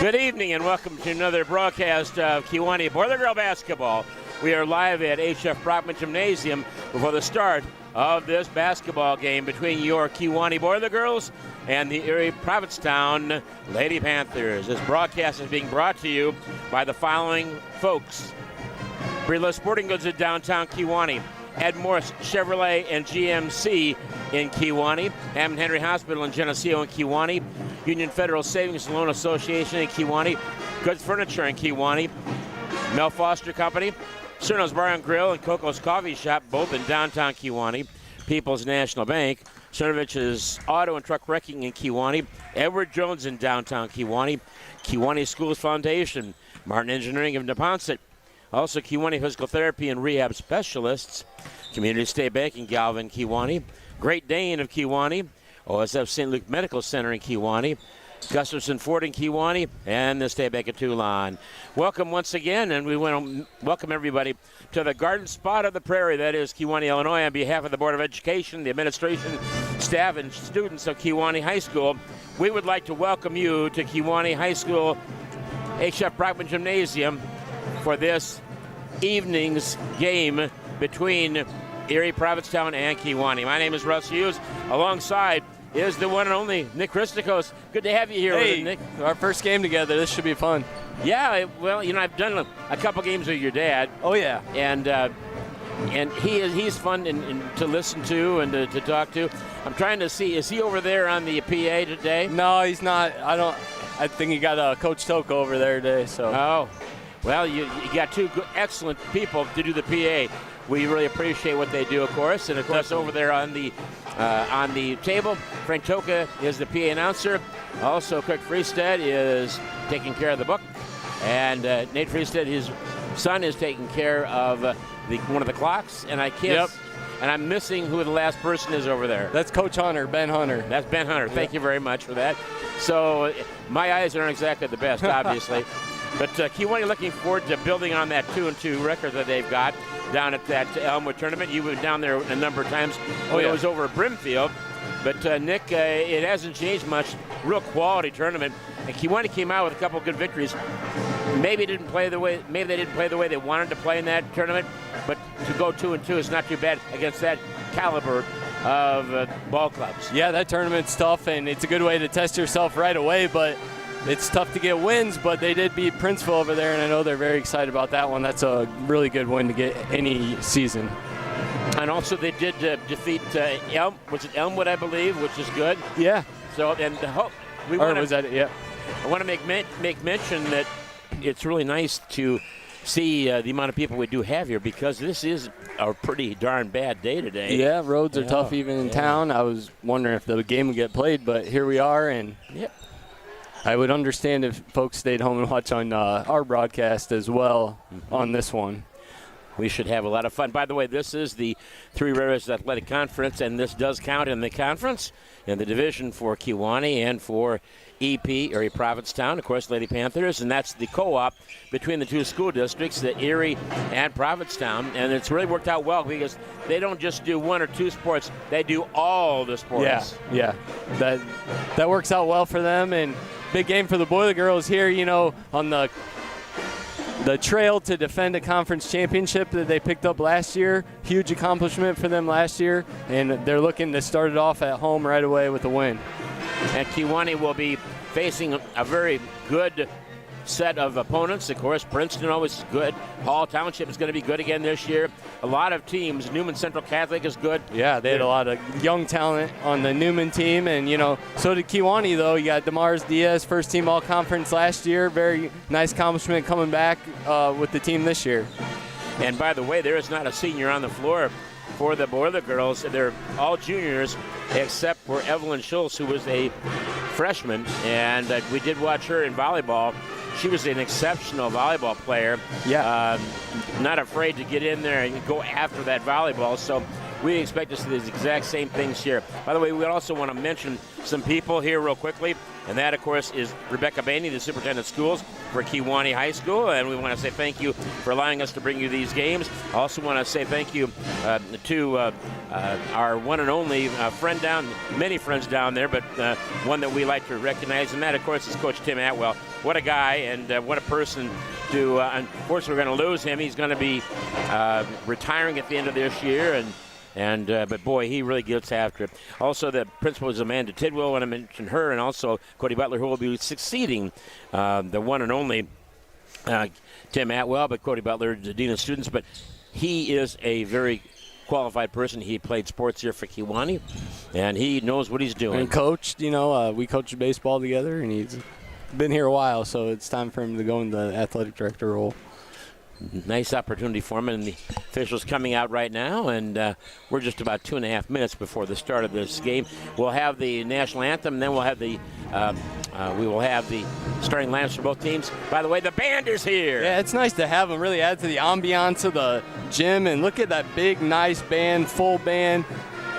Good evening and welcome to another broadcast of Kewanee Boiler Girl Basketball. We are live at Erie-Prophetstown Gymnasium before the start of this basketball game between your Kewanee Boiler Girls and the Erie-Prophetstown Lady Panthers. This broadcast is being brought to you by the following folks: Brila Sporting Goods in downtown Kewanee, Ed Morris Chevrolet and GMC in Kewanee, Hammond Henry Hospital in Geneseo in Kewanee, Union Federal Savings and Loan Association in Kewanee, Goods Furniture in Kewanee, Mel Foster Company, Cerno's Bar and Grill and Coco's Coffee Shop, both in downtown Kewanee, People's National Bank, Cernovich's Auto and Truck Wrecking in Kewanee, Edward Jones in downtown Kewanee, Kewanee Schools Foundation, Martin Engineering of Neponset, also Kewanee Physical Therapy and Rehab Specialists, Community State Bank in Galvin, Kewanee, Great Dane of Kewanee, OSF St. Luke Medical Center in Kewanee, Gustafson Ford in Kewanee, and the State Bank of Toulon. Welcome once again, and we want to welcome everybody to the Garden Spot of the Prairie, that is Kewanee, Illinois, on behalf of the Board of Education, the administration, staff, and students of Kewanee High School. We would like to welcome you to Kewanee High School H.F. Brockman Gymnasium for this evening's game between Erie-Prophetstown and Kewanee. My name is Russ Hughes. Alongside is the one and only Nick Christakos. Good to have you here, hey, Nick. Our first game together. This should be fun. Yeah, well, you know, I've done a couple games with your dad. Oh, yeah. And he's fun to listen to and to talk to. I'm trying to see, is he over there on the PA today? No, he's not. I think he got Coach Toko over there today. So. Oh, well, you got two good, excellent people to do the PA. We really appreciate what they do, of course. And of course, over there on the table, Frank Toka is the PA announcer. Also, Kirk Freestead is taking care of the book. And Nate Freestead, his son, is taking care of one of the clocks. And and I'm missing who the last person is over there. That's Coach Hunter, Ben Hunter. That's Ben Hunter. Thank you very much for that. So my eyes aren't exactly the best, obviously. But Kewanee looking forward to building on that 2-2 record that they've got down at that Elmwood tournament. You were down there a number of times when it was over at Brimfield. But Nick, it hasn't changed much. Real quality tournament. And Kewanee came out with a couple of good victories. Maybe they didn't play the way they wanted to play in that tournament. But to go 2-2 is not too bad against that caliber of ball clubs. Yeah, that tournament's tough, and it's a good way to test yourself right away. But it's tough to get wins, but they did beat Princeville over there, and I know they're very excited about that one. That's a really good win to get any season. And also they did defeat Elmwood, I believe, which is good. Yeah. So, and we want to. Yeah. I want to make mention that it's really nice to see the amount of people we do have here, because this is a pretty darn bad day today. Yeah, roads are tough even in town. I was wondering if the game would get played, but here we are, and I would understand if folks stayed home and watched on our broadcast as well on this one. We should have a lot of fun. By the way, this is the Three Rivers Athletic Conference, and this does count in the conference, in the division for Kewanee and for EP, Erie-Prophetstown, of course, Lady Panthers, and that's the co-op between the two school districts, the Erie and Prophetstown, and it's really worked out well because they don't just do one or two sports, they do all the sports. Yeah. That works out well for them, and big game for the Boiler Girls here, you know, on the trail to defend a conference championship that they picked up last year. Huge accomplishment for them last year, and they're looking to start it off at home right away with a win. And Kewanee will be facing a very good set of opponents. Of course, Princeton always good. Hall Township is going to be good again this year. A lot of teams. Newman Central Catholic is good. Yeah, they had a lot of young talent on the Newman team, and, you know, so did Kewanee, though. You got Damaris Diaz, first team all-conference last year. Very nice accomplishment coming back with the team this year. And by the way, there is not a senior on the floor for the Boiler Girls. They're all juniors except for Evelyn Schultz, who was a freshman, and we did watch her in volleyball. She was an exceptional volleyball player. Yeah. Not afraid to get in there and go after that volleyball. So we expect to see these exact same things here. By the way, we also want to mention some people here real quickly, and that, of course, is Rebecca Bainey, the superintendent of schools for Kewanee High School, and we want to say thank you for allowing us to bring you these games. I also want to say thank you to our one and only friend down, many friends down there, but one that we like to recognize, and that, of course, is Coach Tim Atwell. What a guy, and what a person to, unfortunately, we're going to lose him. He's going to be retiring at the end of this year, but boy, he really gets after it. Also, the principal is Amanda Tidwell. I want to mention her, and also Cody Butler, who will be succeeding the one and only Tim Atwell, but Cody Butler, the dean of students. But he is a very qualified person. He played sports here for Kewanee, and he knows what he's doing. And coached, we coached baseball together, and he's been here a while, so it's time for him to go in the athletic director role. Nice opportunity for him, and the officials coming out right now, and we're just about 2.5 minutes before the start of this game. We'll have the national anthem, and then we'll have the starting lineups for both teams. By the way, the band is here. Yeah, it's nice to have them really add to the ambiance of the gym, and look at that big, nice band, full band.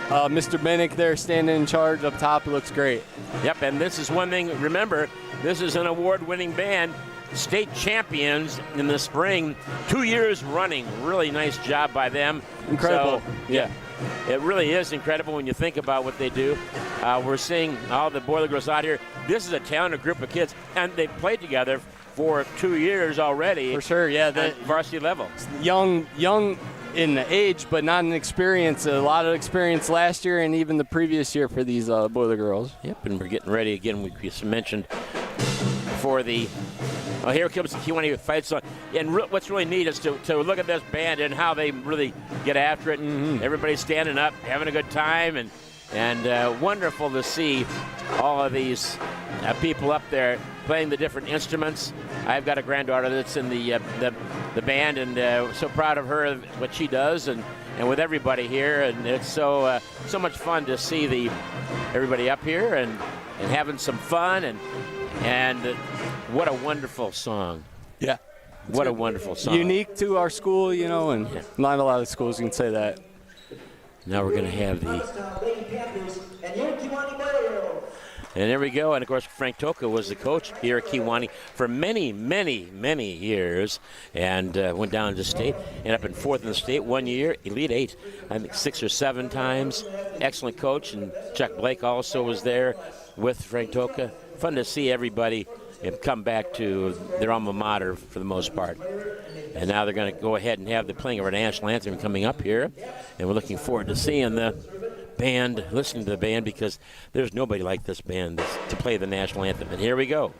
Mr. Bennick there standing in charge up top. It looks great. Yep, and this is one thing. Remember, this is an award-winning band. State champions in the spring, 2 years running. Really nice job by them. Incredible. So, yeah, it really is incredible when you think about what they do. We're seeing all the Boiler Girls out here. This is a talented group of kids, and they've played together for 2 years already. For sure, yeah. At varsity level. Young in the age, but not in experience. A lot of experience last year and even the previous year for these Boiler Girls. Yep, and we're getting ready again. We just mentioned for the. Oh, here comes the Kewanee fight song. And what's really neat is to look at this band and how they really get after it. Mm-hmm. Everybody's standing up, having a good time, and wonderful to see all of these people up there playing the different instruments. I've got a granddaughter that's in the band, and so proud of her, what she does, and with everybody here. And it's so much fun to see everybody up here and having some fun and what a wonderful song. Yeah. What a wonderful song. Unique to our school, and not a lot of schools can say that. Now we're going to have and there we go. And, of course, Frank Toka was the coach here at Kewanee for many, many, many years, and went down to state, ended up in 4th in the state 1 year, Elite 8, I think 6 or 7 times. Excellent coach, and Chuck Blake also was there with Frank Toka. Fun to see everybody come back to their alma mater for the most part. And now they're going to go ahead and have the playing of our national anthem coming up here, and we're looking forward to seeing the band, listening to the band, because there's nobody like this band to play the national anthem. And here we go.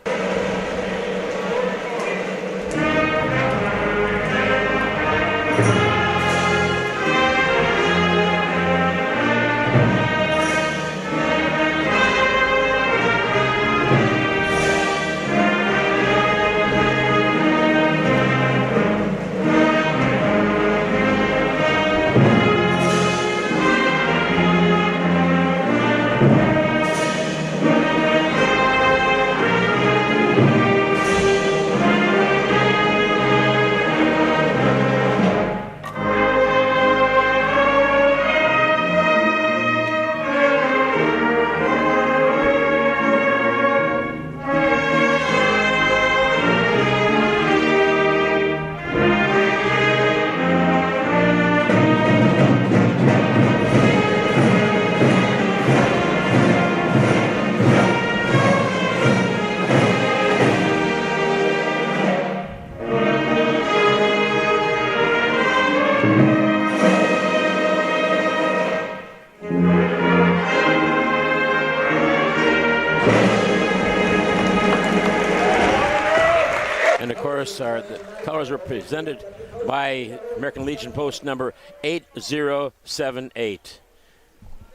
The colors were presented by American Legion Post number 8078.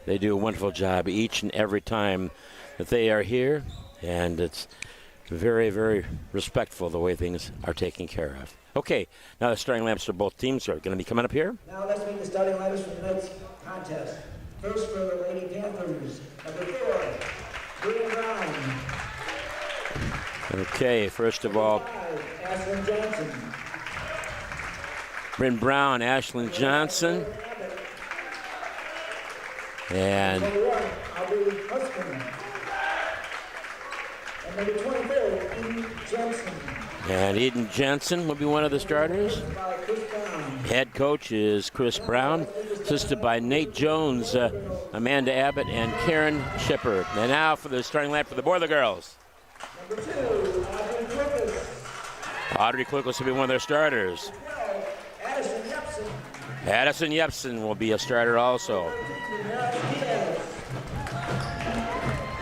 They do a wonderful job each and every time that they are here, and it's very, very respectful the way things are taken care of. Okay, now the starting lineups for both teams are going to be coming up here. Now let's meet the starting lineups for tonight's contest. First for the Lady Panthers, number 4, Bryn Brown. Okay, first of all, Ashlyn Johnson. Bryn Brown, Ashlyn Johnson. And Number 1, Aubrey Husband. And number 24, Eden Jensen. And Eden Jensen will be one of the starters. By Chris Brown. Head coach is Chris Brown, assisted by Nate Jones, Amanda Abbott, and Karen Shipper. And now for the starting lineup for the Boiler Girls. Number 2, Audrey Griffiths. Audrey Klukas will be one of their starters. 12, Addison Jepson. Addison Jepson will be a starter also.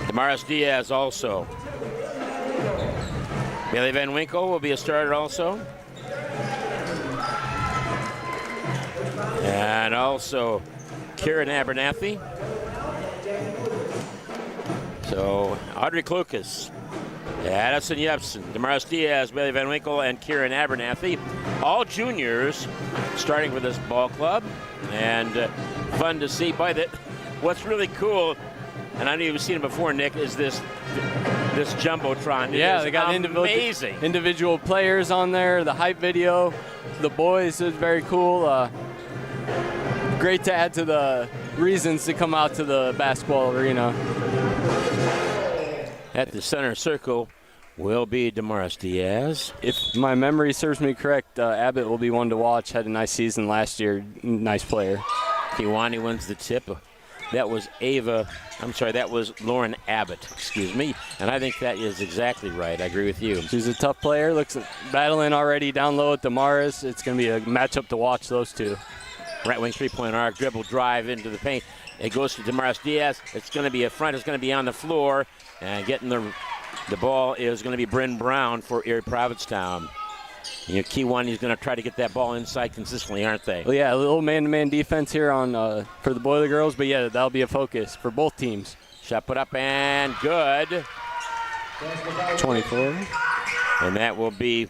Damaris Diaz also. Bailey Van Winkle will be a starter also. And also Kieran Abernathy. So Audrey Klukas, Addison Jepson, Damaris Diaz, Bailey Van Winkle, and Kieran Abernathy. All juniors starting for this ball club. And fun to see. What's really cool, and I know you've seen it before, Nick, is this Jumbotron. Yeah, they got amazing. Individual players on there. The hype video, the boys is very cool. Great to add to the reasons to come out to the basketball arena. At the center circle will be Damaris Diaz. If my memory serves me correct, Abbott will be one to watch. Had a nice season last year. Nice player. Kiwani wins the tip. That was that was Lauren Abbott, excuse me. And I think that is exactly right. I agree with you. She's a tough player. Looks battling already down low at Damaris. It's going to be a matchup to watch, those two. Right wing three-point arc, dribble drive into the paint. It goes to Damaris Diaz. It's going to be a front. It's going to be on the floor. And getting the ball is going to be Bryn Brown for Erie-Prophetstown. You know, Kiwani is going to try to get that ball inside consistently, aren't they? Well, yeah, a little man-to-man defense here on for the Boiler Girls, but yeah, that'll be a focus for both teams. Shot put up and good. 24. And that will be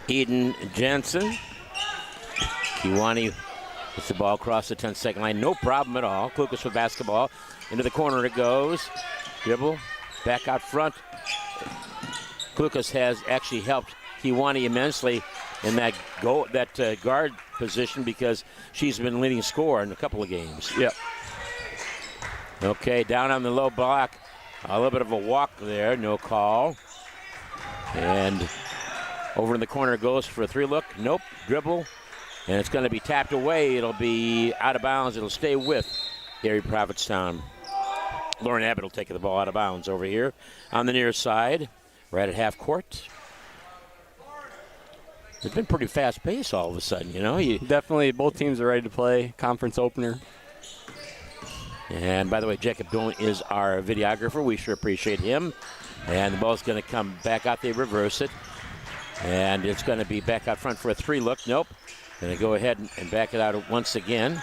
Eden Jensen. Kiwani gets the ball across the 10-second line. No problem at all. Klukas with basketball. Into the corner it goes. Dribble. Back out front. Klukas has actually helped Kiwani immensely in that guard position because she's been leading scorer in a couple of games. Yep. Okay, down on the low block. A little bit of a walk there. No call. And over in the corner goes for a three look. Nope. Dribble. And it's going to be tapped away. It'll be out of bounds. It'll stay with Erie-Prophetstown. Lauren Abbott will take the ball out of bounds over here on the near side, right at half court. It's been pretty fast pace all of a sudden, you know. Definitely, both teams are ready to play. Conference opener. And by the way, Jacob Dolan is our videographer. We sure appreciate him. And the ball's going to come back out. They reverse it. And it's going to be back out front for a three look. Nope. Going to go ahead and back it out once again.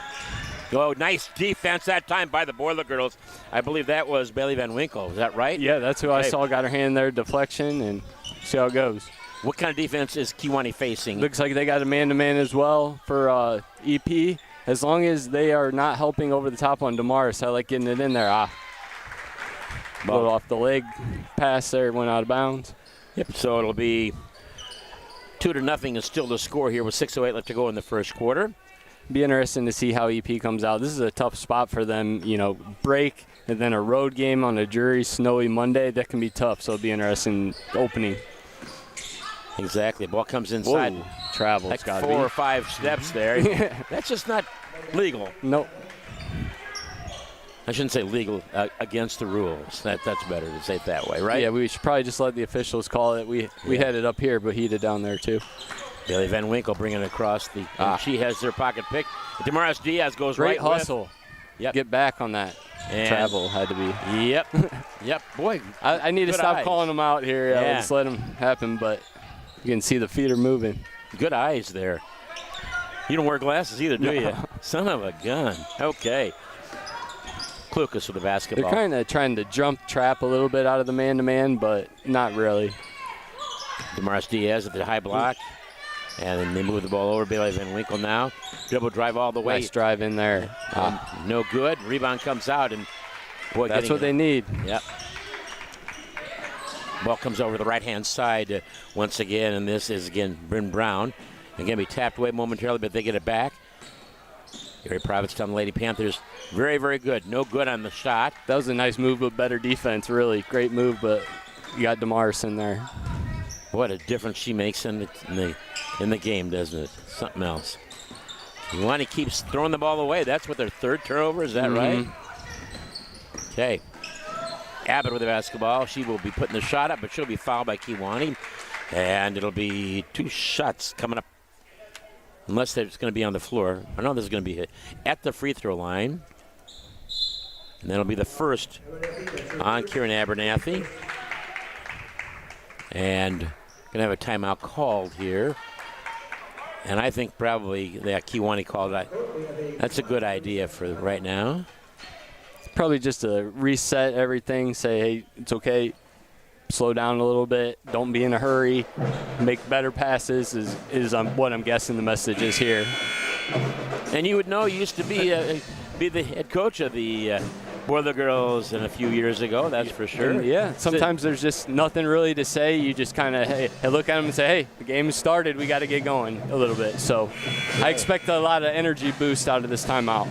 Oh, nice defense that time by the Boiler Girls. I believe that was Bailey Van Winkle. Is that right? Yeah, that's who I saw got her hand there, deflection, and see how it goes. What kind of defense is Kiwani facing? Looks like they got a man-to-man as well for EP. As long as they are not helping over the top on Damaris, I like getting it in there. Ball off the leg pass there, went out of bounds. Yep, so it'll be 2-0 is still the score here with 6:08 left to go in the first quarter. Be interesting to see how EP comes out. This is a tough spot for them, you know, break and then a road game on a dreary, snowy Monday. That can be tough, so it'll be interesting opening. Exactly. Ball comes inside. Whoa. Travel. Like 4 or 5 steps there. That's just not legal. Nope. I shouldn't say legal, against the rules. That's better to say it that way, right? Yeah, we should probably just let the officials call it. We had it up here, but he did down there too. Bailey Van Winkle bringing it across the. She has their pocket pick. Damaris Diaz goes Great right hustle. Yep. Get back on that. And travel had to be. Yep. Yep. Boy. I need to stop calling them out here. Yeah. Let's let them happen, but you can see the feet are moving. Good eyes there. You don't wear glasses either, do you? Son of a gun. Okay. Klukas with the basketball. They're kind of trying to jump trap a little bit out of the man-to-man, but not really. Damaris Diaz at the high block. And then they move the ball over. Bailey Van Winkle now. Dribble drive all the way. Nice drive in there. No good. Rebound comes out. And boy, that's what they need. Yep. Ball comes over the right-hand side once again. And this is, again, Bryn Brown. Again, be tapped away momentarily, but they get it back. Erie-Prophetstown Lady Panthers, very, very good. No good on the shot. That was a nice move, but better defense, really. Great move, but you got Damaris in there. What a difference she makes in the game, doesn't it? Something else. Kiwani keeps throwing the ball away. That's what their third turnover, is that right? Okay. Abbott with the basketball. She will be putting the shot up, but she'll be fouled by Kiwani. And it'll be 2 shots coming up. Unless it's going to be on the floor. I know this is going to be hit at the free throw line. And that'll be the first on Kieran Abernathy. And going to have a timeout called here. And I think probably that Kiwani called that. That's a good idea for right now. Probably just to reset everything, say, hey, it's okay, slow down a little bit, don't be in a hurry, make better passes is what I'm guessing the message is here. And you would know, you used to be the head coach of the Boiler Girls a few years ago, that's for sure. And yeah, sometimes there's just nothing really to say. You just kind of, hey, look at them and say, hey, the game started, we got to get going a little bit. So I expect a lot of energy boost out of this timeout.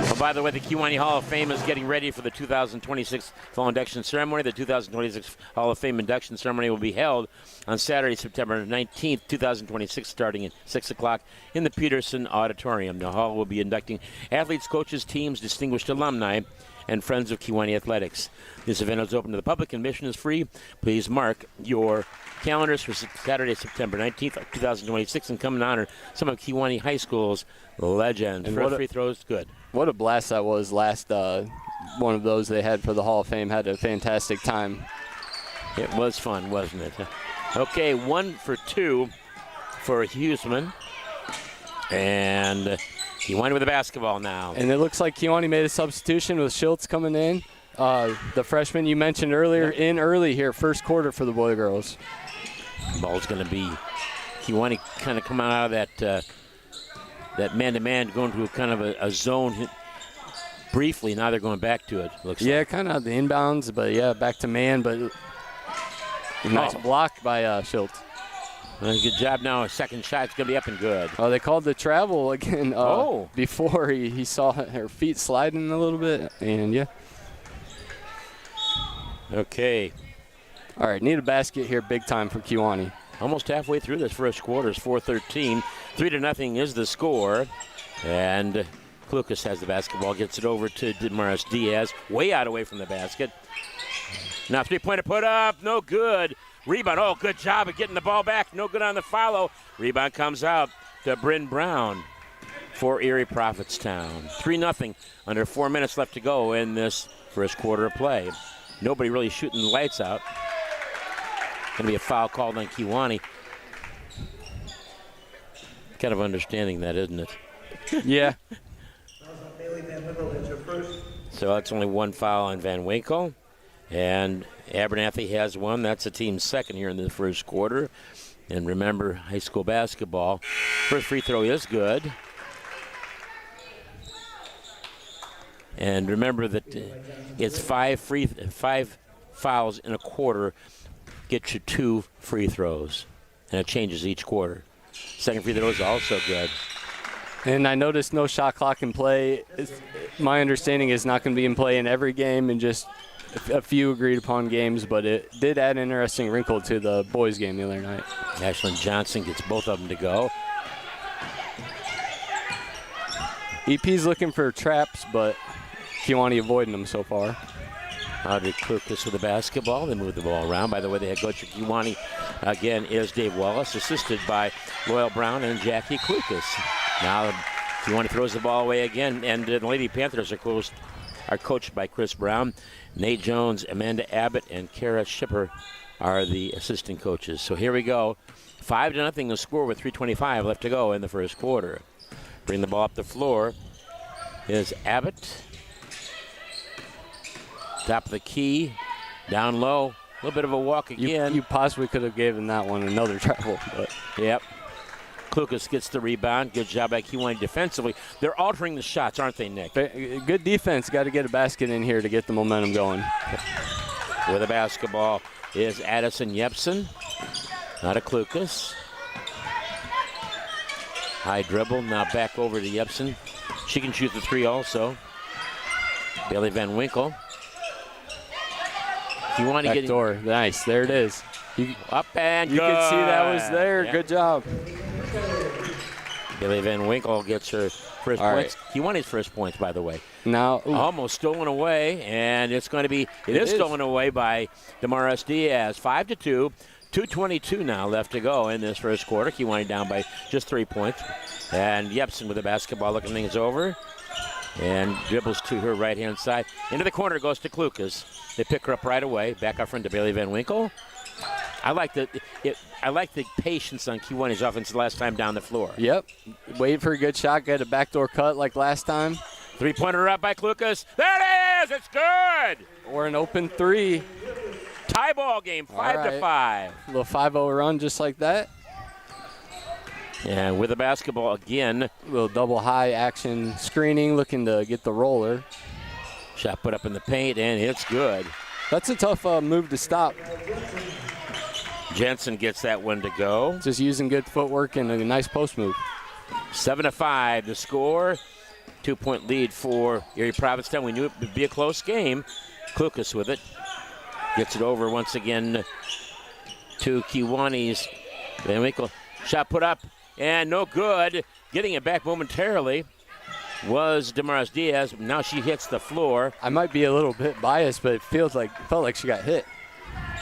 Oh, by the way, the Kiwani Hall of Fame is getting ready for the 2026 Fall Induction Ceremony. The 2026 Hall of Fame Induction Ceremony will be held on Saturday, September 19th, 2026, starting at 6 o'clock in the Peterson Auditorium. The hall will be inducting athletes, coaches, teams, distinguished alumni, and friends of Kiwani Athletics. This event is open to the public. Admission is free. Please mark your calendars for Saturday, September 19th, 2026, and come and honor some of Kiwani High School's legends. First free throws, good. What a blast that was last one of those they had for the Hall of Fame. Had a fantastic time. It was fun, wasn't it? Okay, 1 for 2 for Huseman. And Kiwani with the basketball now. And it looks like Kiwani made a substitution with Schultz coming in. The freshman you mentioned earlier, in early here, first quarter for the Boy Girls. Ball's going to be Kiwani kind of coming out of that man-to-man, going to kind of a zone briefly. Now they're going back to it, looks like. Yeah, kind of the inbounds, but yeah, back to man. But nice block by Schultz. Good job now. A second shot's going to be up and good. Oh, they called the travel again before he saw her feet sliding a little bit. And, yeah. Okay. All right, need a basket here big time for Kiwani. Almost halfway through this first quarter. It's 4-13. 3-0 is the score. And Klukas has the basketball, gets it over to Damaris Diaz, way out away from the basket. Now three-pointer put up, no good. Rebound, oh, good job of getting the ball back. No good on the follow. Rebound comes out to Bryn Brown for Erie-Prophetstown. 3-0, under 4 minutes left to go in this first quarter of play. Nobody really shooting the lights out. Going to be a foul called on Kiwani. Kind of understanding that, isn't it? Yeah. So that's only one foul on Van Winkle. And Abernathy has one. That's a team's second here in the first quarter. And remember, high school basketball, first free throw is good. And remember that it's five fouls in a quarter gets you 2 free throws. And it changes each quarter. Second free throw is also good. And I noticed no shot clock in play. My understanding is not going to be in play in every game and just a few agreed upon games, but it did add an interesting wrinkle to the boys' game the other night. Ashlyn Johnson gets both of them to go. EP's looking for traps, but Kiwani avoiding them so far. Audrey Klukas with the basketball. They move the ball around. By the way, the head coach of Kiwani, again, is Dave Wallace, assisted by Loyal Brown and Jackie Klukas. Now Kiwani throws the ball away again, and the Lady Panthers are coached by Chris Brown. Nate Jones, Amanda Abbott, and Kara Schipper are the assistant coaches. So here we go. 5-0 the score with 3:25 left to go in the first quarter. Bring the ball up the floor is Abbott. Top of the key, down low. A little bit of a walk again. You possibly could have given that one another travel. But. Yep. Klukas gets the rebound. Good job by Kiwani defensively. They're altering the shots, aren't they, Nick? Good defense. Got to get a basket in here to get the momentum going. With the basketball is Addison Yepsen. Not a Klukas. High dribble, now back over to Yepsen. She can shoot the three also. Bailey Van Winkle. If you want to get door, nice, there it is. Up and you good. could see that was there, Yeah. good job. Bailey Van Winkle gets her first All points. Kiwani's first points, by the way. Now, Almost stolen away, and it's going to be, it is stolen away by Damaris Diaz. 5-2, 2:22 now left to go in this first quarter. Kiwani down by just 3 points. And Yepsen with the basketball looking things over. And dribbles to her right-hand side. Into the corner goes to Klukas. They pick her up right away. Back up front to Bailey Van Winkle. I like the patience on Kiwani's offense the last time down the floor. Yep. Wait for a good shot. Get a backdoor cut like last time. Three-pointer up by Klukas. There it is. It's good. Or an open three. Tie ball game, 5-5. A little 5-0 run just like that. And with the basketball again. A little double high action screening, looking to get the roller. Shot put up in the paint, and it's good. That's a tough move to stop. Jensen gets that one to go. Just using good footwork and a nice post move. 7-5 the score. 2-point lead for Erie-Prophetstown. We knew it would be a close game. Klukas with it. Gets it over once again to Kiwani's. Van Winkle. Shot put up and no good. Getting it back momentarily was Damaris Diaz. Now she hits the floor. I might be a little bit biased, but it felt like she got hit.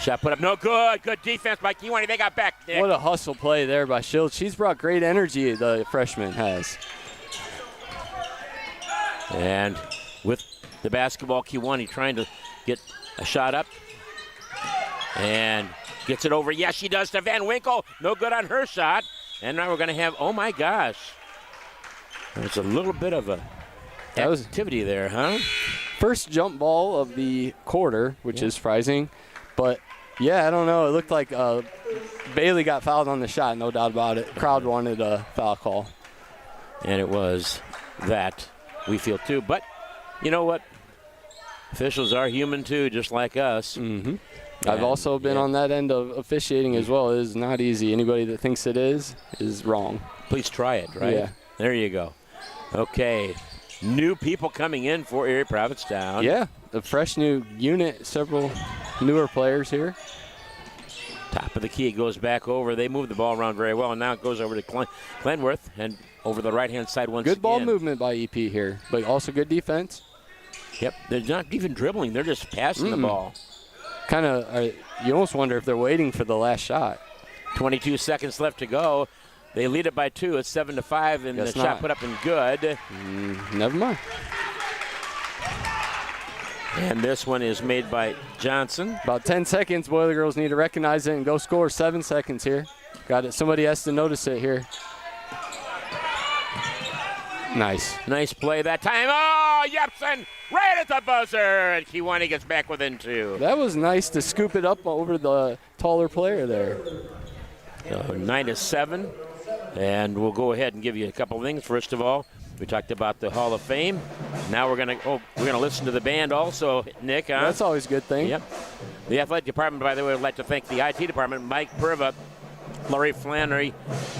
Shot put up, no good. Good defense by Kiwani. They got back, Nick. What a hustle play there by Shields. She's brought great energy, the freshman has. And with the basketball, Kiwani trying to get a shot up. And gets it over. Yes, she does to Van Winkle. No good on her shot. And now we're going to have, oh my gosh. There's a little bit of a activity there, huh? First jump ball of the quarter, which is surprising. But, yeah, I don't know. It looked like Bailey got fouled on the shot, no doubt about it. Crowd wanted a foul call. And it was that, we feel too. But you know what? Officials are human too, just like us. Mm-hmm. I've also been on that end of officiating as well. It is not easy. Anybody that thinks it is wrong. Please try it, right? Yeah. There you go. Okay. New people coming in for Erie-Prophetstown. Yeah, a fresh new unit, several newer players here. Top of the key goes back over. They move the ball around very well, and now it goes over to Glenworth and over the right-hand side once again. Good ball movement by EP here, but also good defense. Yep, they're not even dribbling. They're just passing the ball. Kind of, you almost wonder if they're waiting for the last shot. 22 seconds left to go. They lead it by 2. It's 7-5, and the shot put up and good. Never mind. And this one is made by Johnson. About 10 seconds. Boiler Girls need to recognize it and go score. 7 seconds here. Got it. Somebody has to notice it here. Nice. Nice play that time. Oh, Yepsen right at the buzzer. And Kiwani gets back within 2. That was nice to scoop it up over the taller player there. 9-7. And we'll go ahead and give you a couple of things. First of all, we talked about the Hall of Fame. Now we're gonna listen to the band also, Nick. Huh? That's always a good thing. Yep. The athletic department, by the way, would like to thank the IT department, Mike Purva, Laurie Flannery,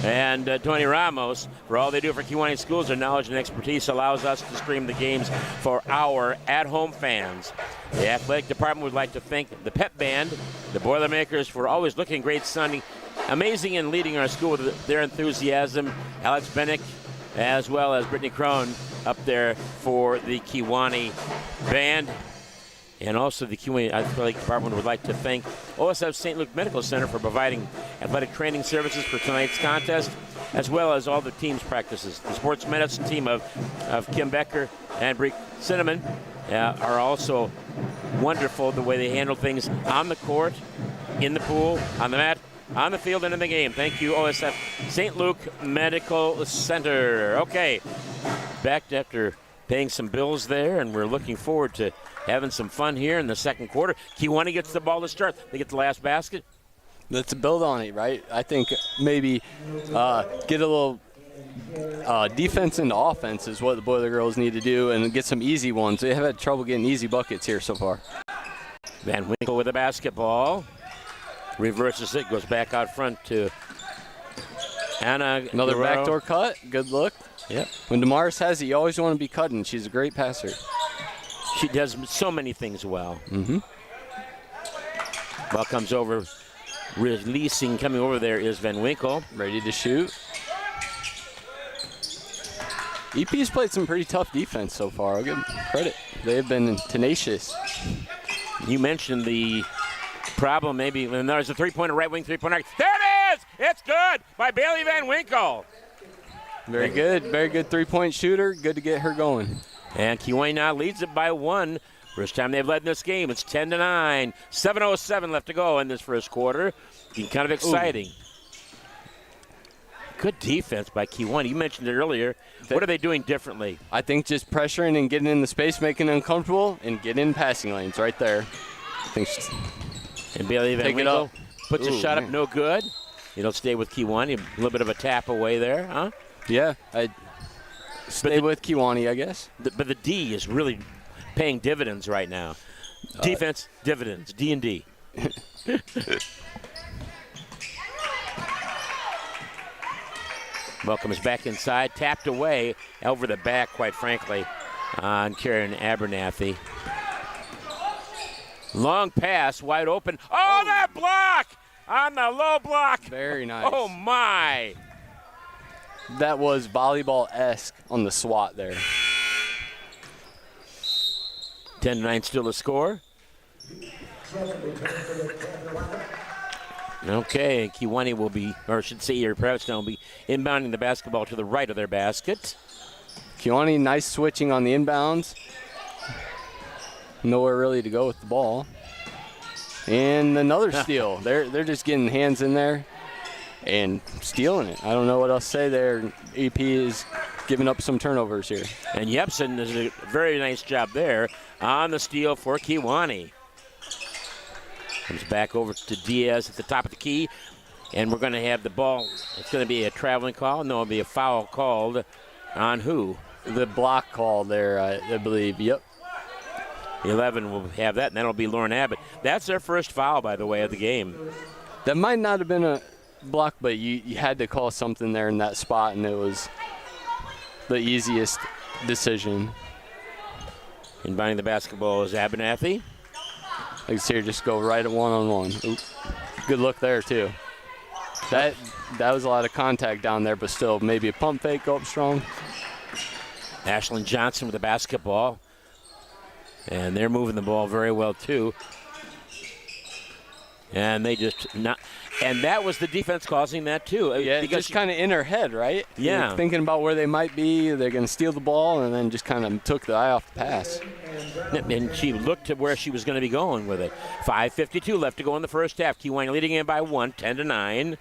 and Tony Ramos for all they do for Kiwani schools. Their knowledge and expertise allows us to stream the games for our at-home fans. The athletic department would like to thank the pep band, the Boilermakers, for always looking great Sunday. Amazing in leading our school with their enthusiasm. Alex Bennick, as well as Brittany Crone up there for the Kiwani band. And also the Kiwani Athletic Department would like to thank OSF St. Luke Medical Center for providing athletic training services for tonight's contest, as well as all the team's practices. The sports medicine team of Kim Becker and Bree Cinnamon are also wonderful the way they handle things on the court, in the pool, on the mat, on the field, and in the game. Thank you, OSF St. Luke Medical Center. Okay, back after paying some bills there, and we're looking forward to having some fun here in the second quarter. Kiwani gets the ball to start. They get the last basket. Let's build on it, right? I think maybe get a little defense into offense is what the Boiler Girls need to do, and get some easy ones. They have had trouble getting easy buckets here so far. Van Winkle with the basketball. Reverses it, goes back out front to Another Guerrero. backdoor cut. Good look. Yep. When Damaris has it, you always want to be cutting. She's a great passer. She does so many things well. Mm-hmm. Ball comes over. Releasing, coming over there is Van Winkle. Ready to shoot. EP's played some pretty tough defense so far. I'll give them credit. They've been tenacious. You mentioned the problem maybe when there's a three-pointer, right wing three-pointer. There it is! It's good by Bailey Van Winkle. Very good. Very good three-point shooter. Good to get her going. And Kewanee now leads it by 1. First time they've led in this game. It's 10-9. 7:07 left to go in this first quarter. Being kind of exciting. Good defense by Kewanee. You mentioned it earlier. What are they doing differently? I think just pressuring and getting in the space, making it uncomfortable, and getting in passing lanes right there. I think and Bailey Van take it Winkle up. puts a Ooh, shot man. up, no good. It'll stay with Kewanee. A little bit of a tap away there, huh? Yeah, I stay with Kewanee, I guess. But the D is really paying dividends right now. Defense, dividends, D&D. Ball comes back inside, tapped away, over the back, quite frankly, on Karen Abernathy. Long pass, wide open. Oh, that block! On the low block. Very nice. Oh, my. That was volleyball-esque on the swat there. 10-9 still the score. Okay, Kewanee will be, or I should say Erie-Prophetstown will be inbounding the basketball to the right of their basket. Kewanee, nice switching on the inbounds. Nowhere really to go with the ball. And another steal. They're just getting hands in there and stealing it. I don't know what else to say there. EP is giving up some turnovers here. And Yepsen does a very nice job there on the steal for Kewanee. Comes back over to Diaz at the top of the key. And we're going to have the ball. It's going to be a traveling call. No, it'll be a foul called on who? The block call there, I believe. Yep. 11 will have that, and that'll be Lauren Abbott. That's their first foul, by the way, of the game. That might not have been a block, but you had to call something there in that spot, and it was the easiest decision. Inbounding the basketball is Abernathy. Like here, just go right at one-on-one. Oop. Good look there, too. That was a lot of contact down there, but still maybe a pump fake, go up strong. Ashlyn Johnson with the basketball. And they're moving the ball very well, too. And they just not. And that was the defense causing that, too. Yeah, because just kind of in her head, right? Yeah. You're thinking about where they might be. They're going to steal the ball, and then just kind of took the eye off the pass. And she looked at where she was going to be going with it. 5:52 left to go in the first half. Kewanee leading in by 1, 10-9.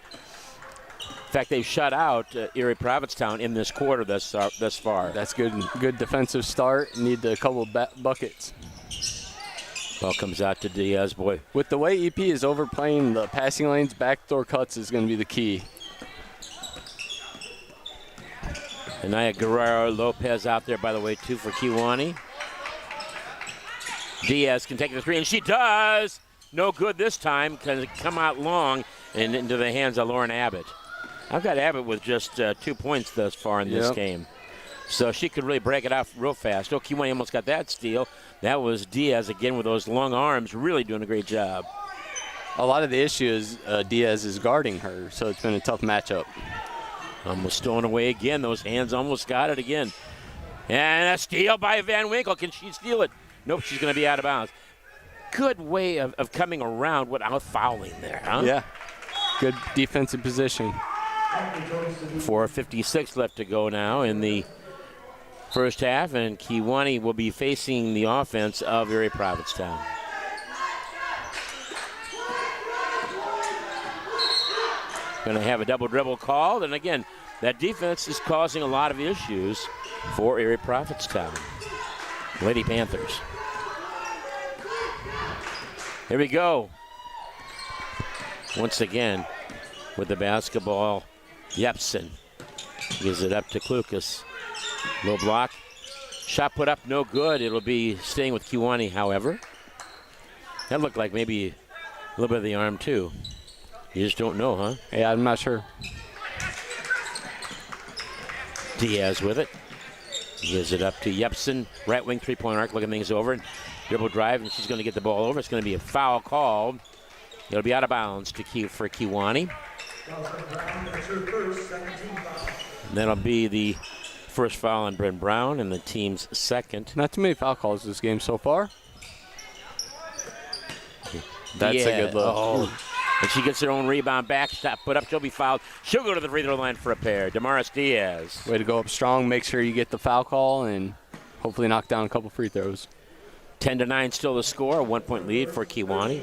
In fact, they've shut out Erie-Prophetstown in this quarter thus far. That's good. Good defensive start. Need a couple buckets. Ball comes out to Diaz, boy. With the way EP is overplaying the passing lanes, backdoor cuts is going to be the key. Anaya Guerrero Lopez out there, by the way, too, for Kewanee. Diaz can take the three, and she does. No good this time. Can come out long and into the hands of Lauren Abbott. I've got Abbott with just 2 points thus far in this game. So she could really break it out real fast. Oh, Kewanee almost got that steal. That was Diaz again with those long arms, really doing a great job. A lot of the issue is Diaz is guarding her, so it's been a tough matchup. Almost stolen away again. Those hands almost got it again. And a steal by Van Winkle. Can she steal it? Nope, she's going to be out of bounds. Good way of coming around without fouling there, huh? Yeah, good defensive position. 4:56 left to go now in the first half, and Kewanee will be facing the offense of Erie-Prophetstown. Going to have a double dribble called, and again, that defense is causing a lot of issues for Erie-Prophetstown. Lady Panthers. Here we go. Once again, with the basketball, Yepsen gives it up to Klukas. Low block. Shot put up, no good. It'll be staying with Kewanee, however. That looked like maybe a little bit of the arm, too. You just don't know, huh? Yeah, I'm not sure. Diaz with it. Gives it up to Yepsen. Right wing three-point arc, looking things over. Dribble drive, and she's going to get the ball over. It's going to be a foul called. It'll be out of bounds for Kewanee. That'll be the first foul on Bryn Brown and the team's second. Not too many foul calls this game so far. That's a good look. Oh. And she gets her own rebound back. Stop, put up. She'll be fouled. She'll go to the free throw line for a pair. Damaris Diaz. Way to go up strong. Make sure you get the foul call and hopefully knock down a couple free throws. 10-9 still the score. A 1-point lead for Kewanee.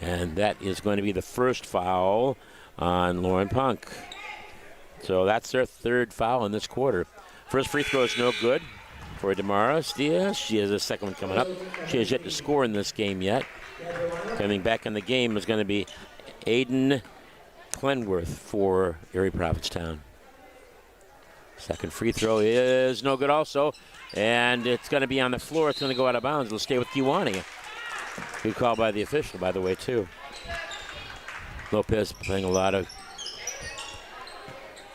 And that is going to be the first foul on Lauren Punk. So that's their third foul in this quarter. First free throw is no good for Damaris Diaz. She has a second one coming up. She has yet to score in this game yet. Coming back in the game is going to be Aiden Clenworth for Erie-Prophetstown. Second free throw is no good also. And it's going to be on the floor. It's going to go out of bounds. It'll stay with Kewanee. Good call by the official, by the way, too. Lopez playing a lot of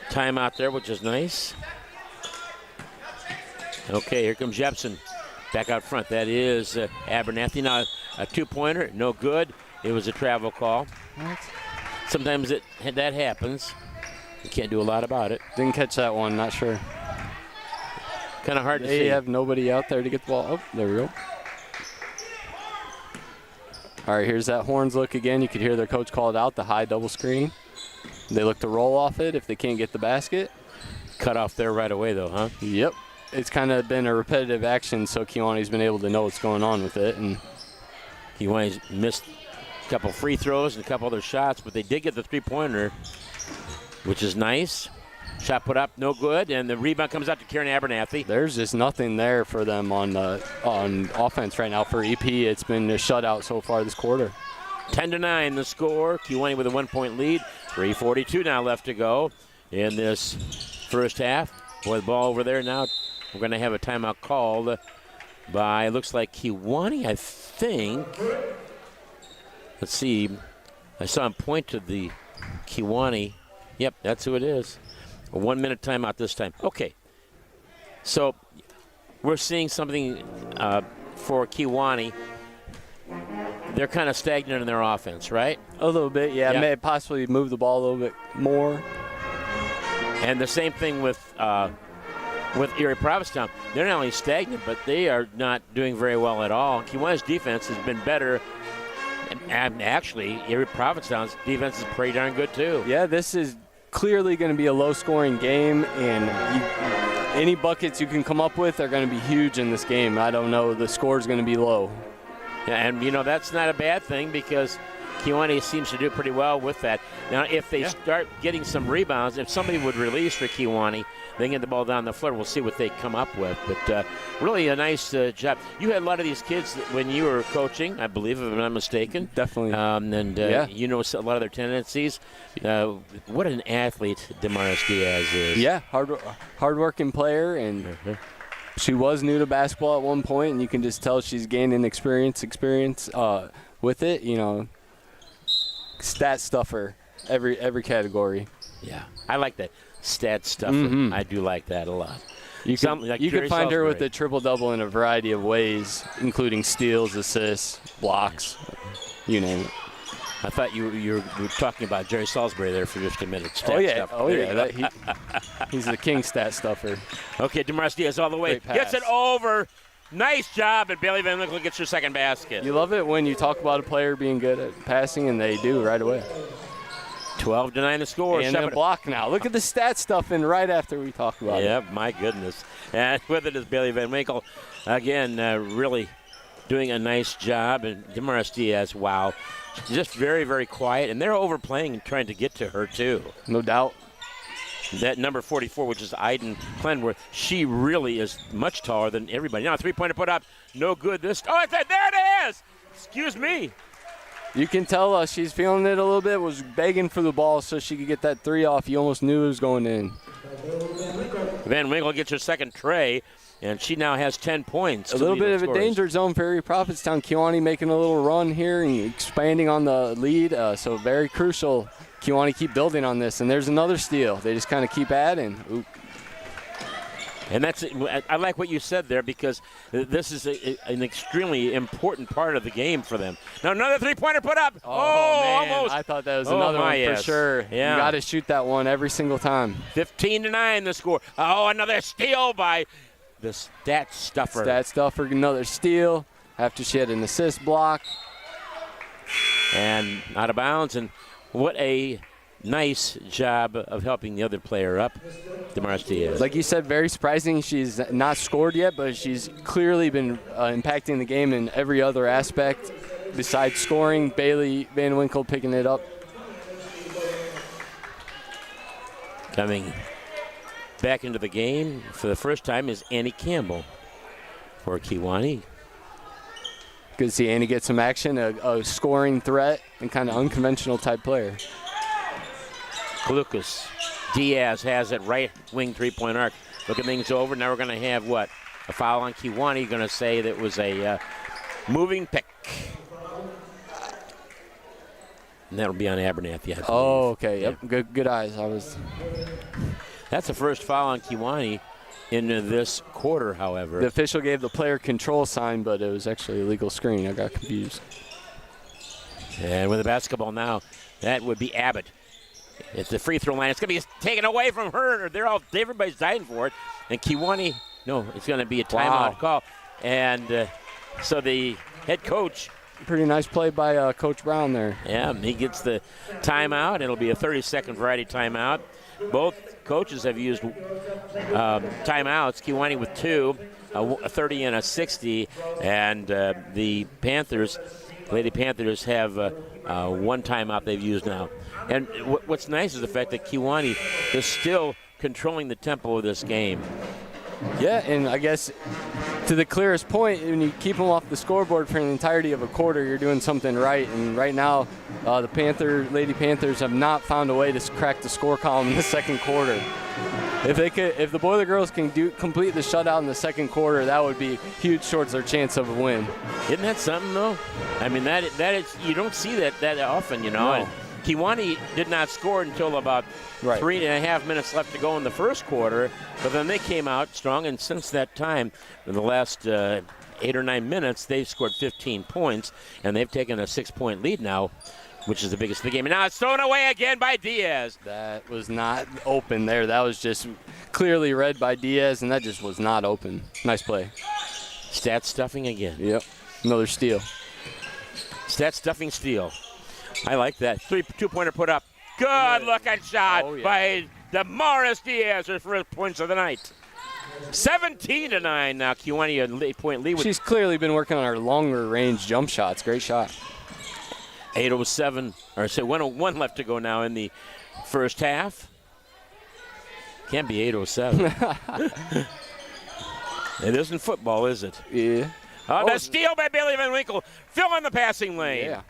time out there, which is nice. Okay, here comes Jepsen. Back out front. That is Abernathy. Now, a two-pointer, no good. It was a travel call. What? Sometimes that happens. You can't do a lot about it. Didn't catch that one, not sure. Kind of hard to see. They have nobody out there to get the ball. Oh, there we go. All right, here's that horns look again. You could hear their coach call it out, the high double screen. They look to roll off it if they can't get the basket. Cut off there right away, though, huh? Yep. It's kind of been a repetitive action, so Kewanee's been able to know what's going on with it. And Kewanee's missed a couple free throws and a couple other shots, but they did get the three-pointer, which is nice. Shot put up, no good, and the rebound comes out to Karen Abernathy. There's just nothing there for them on offense right now for EP. It's been a shutout so far this quarter. 10-9 the score. Kewanee with a 1-point lead. 3:42 now left to go in this first half. Boy, the ball over there now. We're going to have a timeout called by, looks like Kewanee, I think. Let's see. I saw him point to the Kewanee. Yep, that's who it is. A 1-minute timeout this time. Okay. So we're seeing something for Kewanee. They're kind of stagnant in their offense, right? A little bit, yeah. May possibly move the ball a little bit more. And the same thing with Erie-Prophetstown. They're not only stagnant, but they are not doing very well at all. Kewanee's defense has been better. And actually, Erie-Prophetstown's defense is pretty darn good, too. Yeah, this is clearly going to be a low-scoring game, and any buckets you can come up with are going to be huge in this game. I don't know. The score is going to be low. Yeah, and, that's not a bad thing because Kewanee seems to do pretty well with that. Now, if they start getting some rebounds, if somebody would release for Kewanee, they can get the ball down the floor. We'll see what they come up with. But really a nice job. You had a lot of these kids when you were coaching, I believe, if I'm not mistaken. Definitely. You know a lot of their tendencies. What an athlete Damaris Diaz is. Yeah, hard-working player, and she was new to basketball at one point, and you can just tell she's gaining experience with it. Stat stuffer, every category. Yeah, I like that. Stat stuffer. I do like that a lot. You can find her with the triple-double in a variety of ways, including steals, assists, blocks, you name it. I thought you were talking about Jerry Salisbury there for just a minute. He's the king stat stuffer. Okay, Damaris Diaz all the way. Gets it over. Nice job, and Bailey Van Winkle gets her second basket. You love it when you talk about a player being good at passing, and they do right away. 12-9 the score. And a block now. Look at the stat stuff in right after we talk about it. Yeah, my goodness. And with it is Bailey Van Winkle. Again, really doing a nice job. And Damaris Diaz, wow. Just very, very quiet. And they're overplaying and trying to get to her, too. No doubt. That number 44, which is Aiden Clenworth, she really is much taller than everybody. Now, three-pointer put up. No good. There it is. Excuse me. You can tell she's feeling it a little bit, was begging for the ball so she could get that three off. You almost knew it was going in. Van Winkle gets her second tray, and she now has 10 points. A little bit of a danger zone for Erie-Prophetstown. Kewanee making a little run here and expanding on the lead, so very crucial. Kewanee keep building on this, and there's another steal. They just kind of keep adding. Oop. And I like what you said there, because this is an extremely important part of the game for them. Now another three-pointer put up. Oh, man. Almost. I thought that was another one for sure. Yeah. You got to shoot that one every single time. 15-9 the score. Oh, another steal by the Stat Stuffer. Stat Stuffer, another steal after she had an assist block. And out of bounds. And what a nice job of helping the other player up, Damaris Diaz. Like you said, very surprising. She's not scored yet, but she's clearly been impacting the game in every other aspect besides scoring. Bailey Van Winkle picking it up. Coming back into the game for the first time is Annie Campbell for Kewanee. Good to see Annie get some action, a scoring threat, and kind of unconventional type player. Lucas Diaz has it, right wing three-point arc. Looking things over. Now we're going to have what? A foul on Kewanee. Going to say that was a moving pick. And that'll be on Abernathy, I believe. Oh, okay. Yep. Yeah. Good eyes. That's the first foul on Kewanee in this quarter, however. The official gave the player control sign, but it was actually a legal screen. I got confused. And with the basketball now, that would be Abbott. It's the free throw line. It's going to be taken away from her. Everybody's dying for it. And Kewanee, no, it's going to be a timeout call. And so the head coach. Pretty nice play by Coach Brown there. Yeah, he gets the timeout. It'll be a 30-second variety timeout. Both coaches have used timeouts. Kewanee with 2, a 30 and a 60. And the Lady Panthers have one timeout they've used now. And what's nice is the fact that Kewanee is still controlling the tempo of this game. Yeah, and I guess to the clearest point, when you keep them off the scoreboard for the entirety of a quarter, you're doing something right. And right now, the Lady Panthers have not found a way to crack the score column in the second quarter. If the Boiler Girls can complete the shutout in the second quarter, that would be huge towards their chance of a win. Isn't that something, though? I mean, that is you don't see that often, you know. No. And Kewanee did not score until about 3.5 minutes left to go in the first quarter, but then they came out strong, and since that time, in the last 8 or 9 minutes, they've scored 15 points, and they've taken a 6-point lead now, which is the biggest of the game. And now it's thrown away again by Diaz. That was not open there. That was just clearly read by Diaz, and that just was not open. Nice play. Stat stuffing again. Yep. Another steal. Stat stuffing steal. I like that. Two-pointer put up. Good looking shot by Damaris Diaz, her first points of the night. 17-9 now. Kewanee an 8-point lead. She's clearly been working on her longer range jump shots. Great shot. 101 left to go now in the first half. Can't be 8:07. It isn't football, is it? Yeah. The steal by Bailey Van Winkle. Fill in the passing lane. Yeah.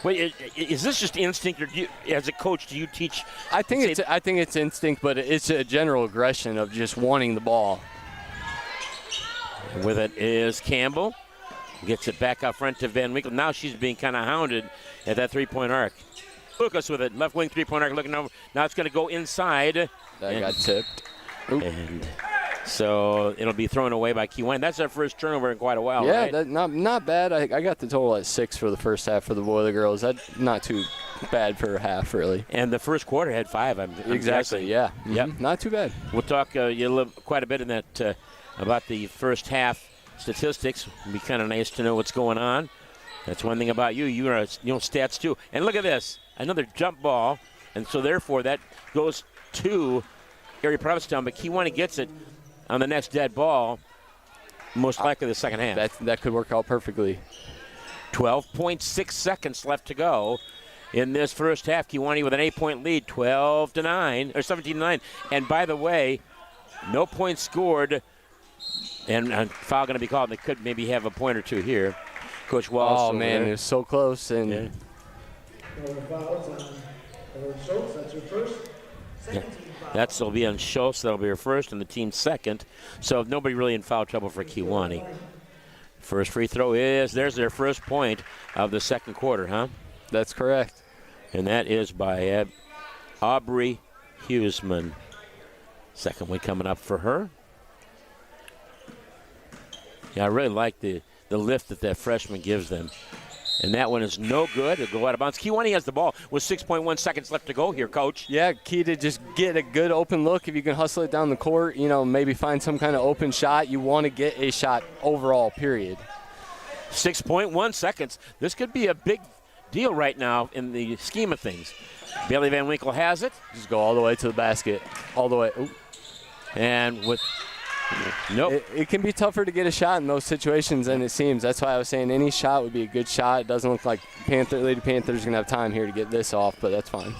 Wait, is this just instinct, or as a coach, do you teach? I think it's instinct, but it's a general aggression of just wanting the ball. With it is Campbell. Gets it back out front to Van Winkle. Now she's being kind of hounded at that three-point arc. Lucas with it, left wing three-point arc looking over. Now it's going to go inside. That got tipped. Oop. And so it'll be thrown away by Kewanee. That's our first turnover in quite a while, yeah, right? that not bad. I got the total at 6 for the first half for the Boiler Girls. That's not too bad for a half, really. And the first quarter had 5. I'm exactly. guessing. Yeah. Yep. Not too bad. We'll talk quite a bit in that about the first half statistics. It'd be kind of nice to know what's going on. That's one thing about you. You are stats too. And look at this, another jump ball, and so therefore that goes to Erie-Prophetstown, but Kewanee gets it on the next dead ball, most likely the second half. That could work out perfectly. 12.6 seconds left to go in this first half. Kewanee with an 8-point lead, 12-9 or 17-9. And by the way, no points scored. And a foul going to be called. They could maybe have a point or two here. Coach Walsh. Oh, man, it was so close. And yeah. That's your first. That'll be on Schultz. That'll be her first and the team's second. So nobody really in foul trouble for Kewanee. First free throw there's their first point of the second quarter, huh? That's correct. And that is by Aubrey Huseman. Second one coming up for her. Yeah, I really like the lift that freshman gives them. And that one is no good. It'll go out of bounds. Kewanee has the ball with 6.1 seconds left to go here, Coach. Yeah, key to just get a good open look. If you can hustle it down the court, maybe find some kind of open shot. You want to get a shot overall, period. 6.1 seconds. This could be a big deal right now in the scheme of things. Bailey Van Winkle has it. Just go all the way to the basket. All the way. Ooh. And with nope. It can be tougher to get a shot in those situations than it seems. That's why I was saying any shot would be a good shot. It doesn't look like Lady Panthers are going to have time here to get this off, but that's fine.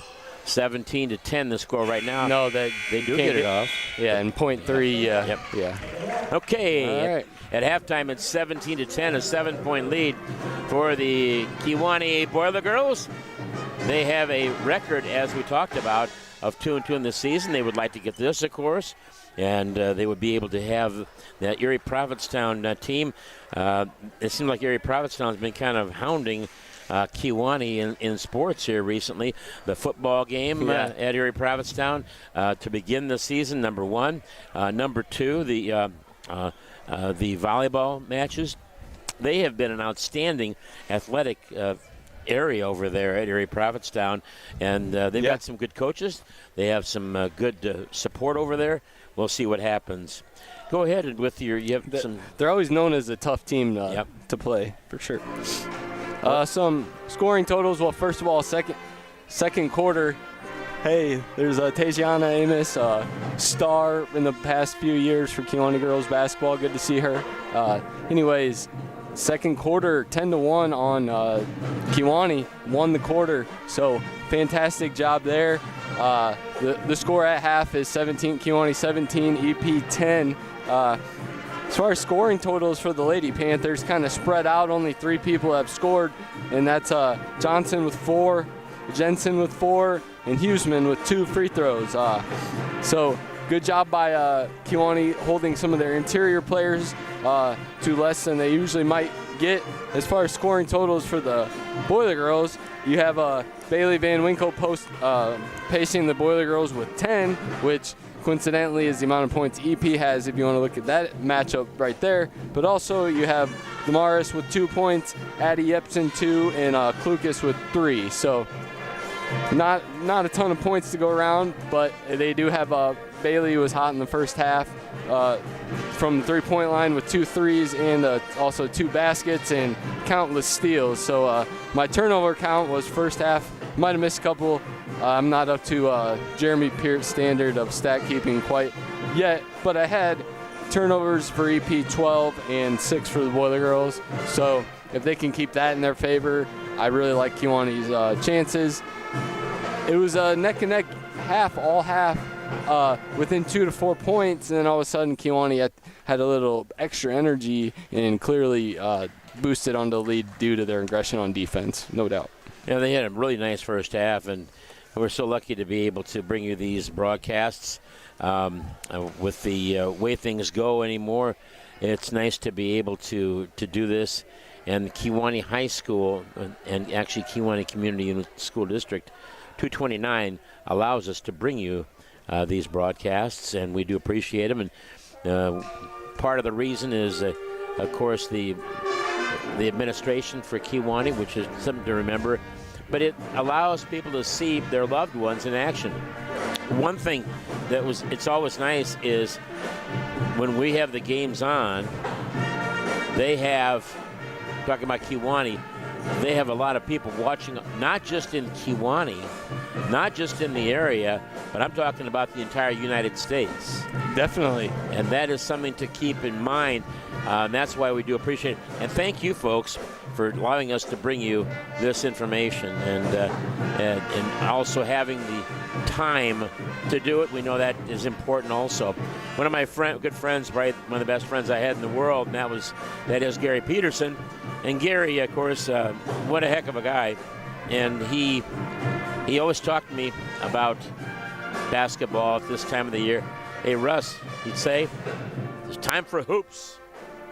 17-10 the score right now. No, they do get it off. Yeah, and .3. Yep. Yeah. Okay. All right. At halftime, it's 17-10, a 7-point lead for the Kewanee Boiler Girls. They have a record, as we talked about, of 2-2 in the season. They would like to get this, of course, and they would be able to have that Erie-Prophetstown team. It seems like Erie-Prophetstown has been kind of hounding Kewanee in sports here recently. The football game at Erie-Prophetstown to begin the season, number one. Number two, the volleyball matches. They have been an outstanding athletic area over there at Erie-Prophetstown, and they've got some good coaches. They have some good support over there. We'll see what happens. Go ahead and with your some. They're always known as a tough team to play for sure. Some scoring totals. Well, first of all, second quarter. Hey, there's Tajiana Amos, star in the past few years for Kewanee girls basketball. Good to see her. Anyways, second quarter, 10-1 on Kewanee, won the quarter. So fantastic job there. The score at half is Kewanee 17, EP 10. As far as scoring totals for the Lady Panthers, kind of spread out. Only 3 people have scored, and that's Johnson with 4, Jensen with 4, and Huseman with 2 free throws. So good job by Kewanee holding some of their interior players to less than they usually might get. As far as scoring totals for the Boiler Girls, you have Bailey Van Winkle pacing the Boiler Girls with 10, which coincidentally is the amount of points EP has if you want to look at that matchup right there. But also you have Damaris with 2 points, Addie Yepson 2, and Klukas with 3. So not a ton of points to go around, but they do have Bailey was hot in the first half from the three-point line with 2 threes and also 2 baskets and countless steals. So my turnover count was first half. Might have missed a couple. I'm not up to Jeremy Peart's standard of stat keeping quite yet, but I had turnovers for EP 12 and 6 for the Boiler Girls. So if they can keep that in their favor, I really like Kewanee's chances. It was a neck and neck all half, within 2 to 4 points, and then all of a sudden Kewanee had a little extra energy and clearly boosted on the lead due to their aggression on defense, no doubt. Yeah, they had a really nice first half, and we're so lucky to be able to bring you these broadcasts. With the way things go anymore, it's nice to be able to do this. And Kewanee High School, and actually Kewanee Community Unit School District 229 allows us to bring you these broadcasts, and we do appreciate them. And part of the reason is, of course, the administration for Kewanee, which is something to remember, but it allows people to see their loved ones in action. One thing it's always nice is when we have the games on, they have, talking about Kewanee, they have a lot of people watching, not just in Kewanee, not just in the area, but I'm talking about the entire United States. Definitely. And that is something to keep in mind. And that's why we do appreciate it. And thank you, folks, for allowing us to bring you this information and also having the time to do it. We know that is important also. One of my good friends, probably one of the best friends I had in the world, and that is Gary Peterson. And Gary, of course, what a heck of a guy. And he always talked to me about basketball at this time of the year. Hey, Russ, he'd say, it's time for hoops.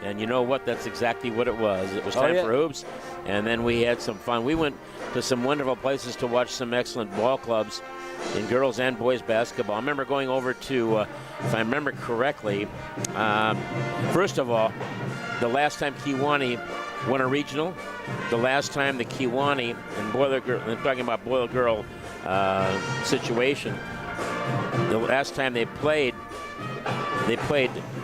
And you know what? That's exactly what it was. It was time for hoops, and then we had some fun. We went to some wonderful places to watch some excellent ball clubs in girls and boys basketball. I remember going over to, if I remember correctly, first of all, the last time Kewanee won a regional, the last time the Kewanee and Boiler Girl, I'm talking about Boiler Girl situation, the last time they played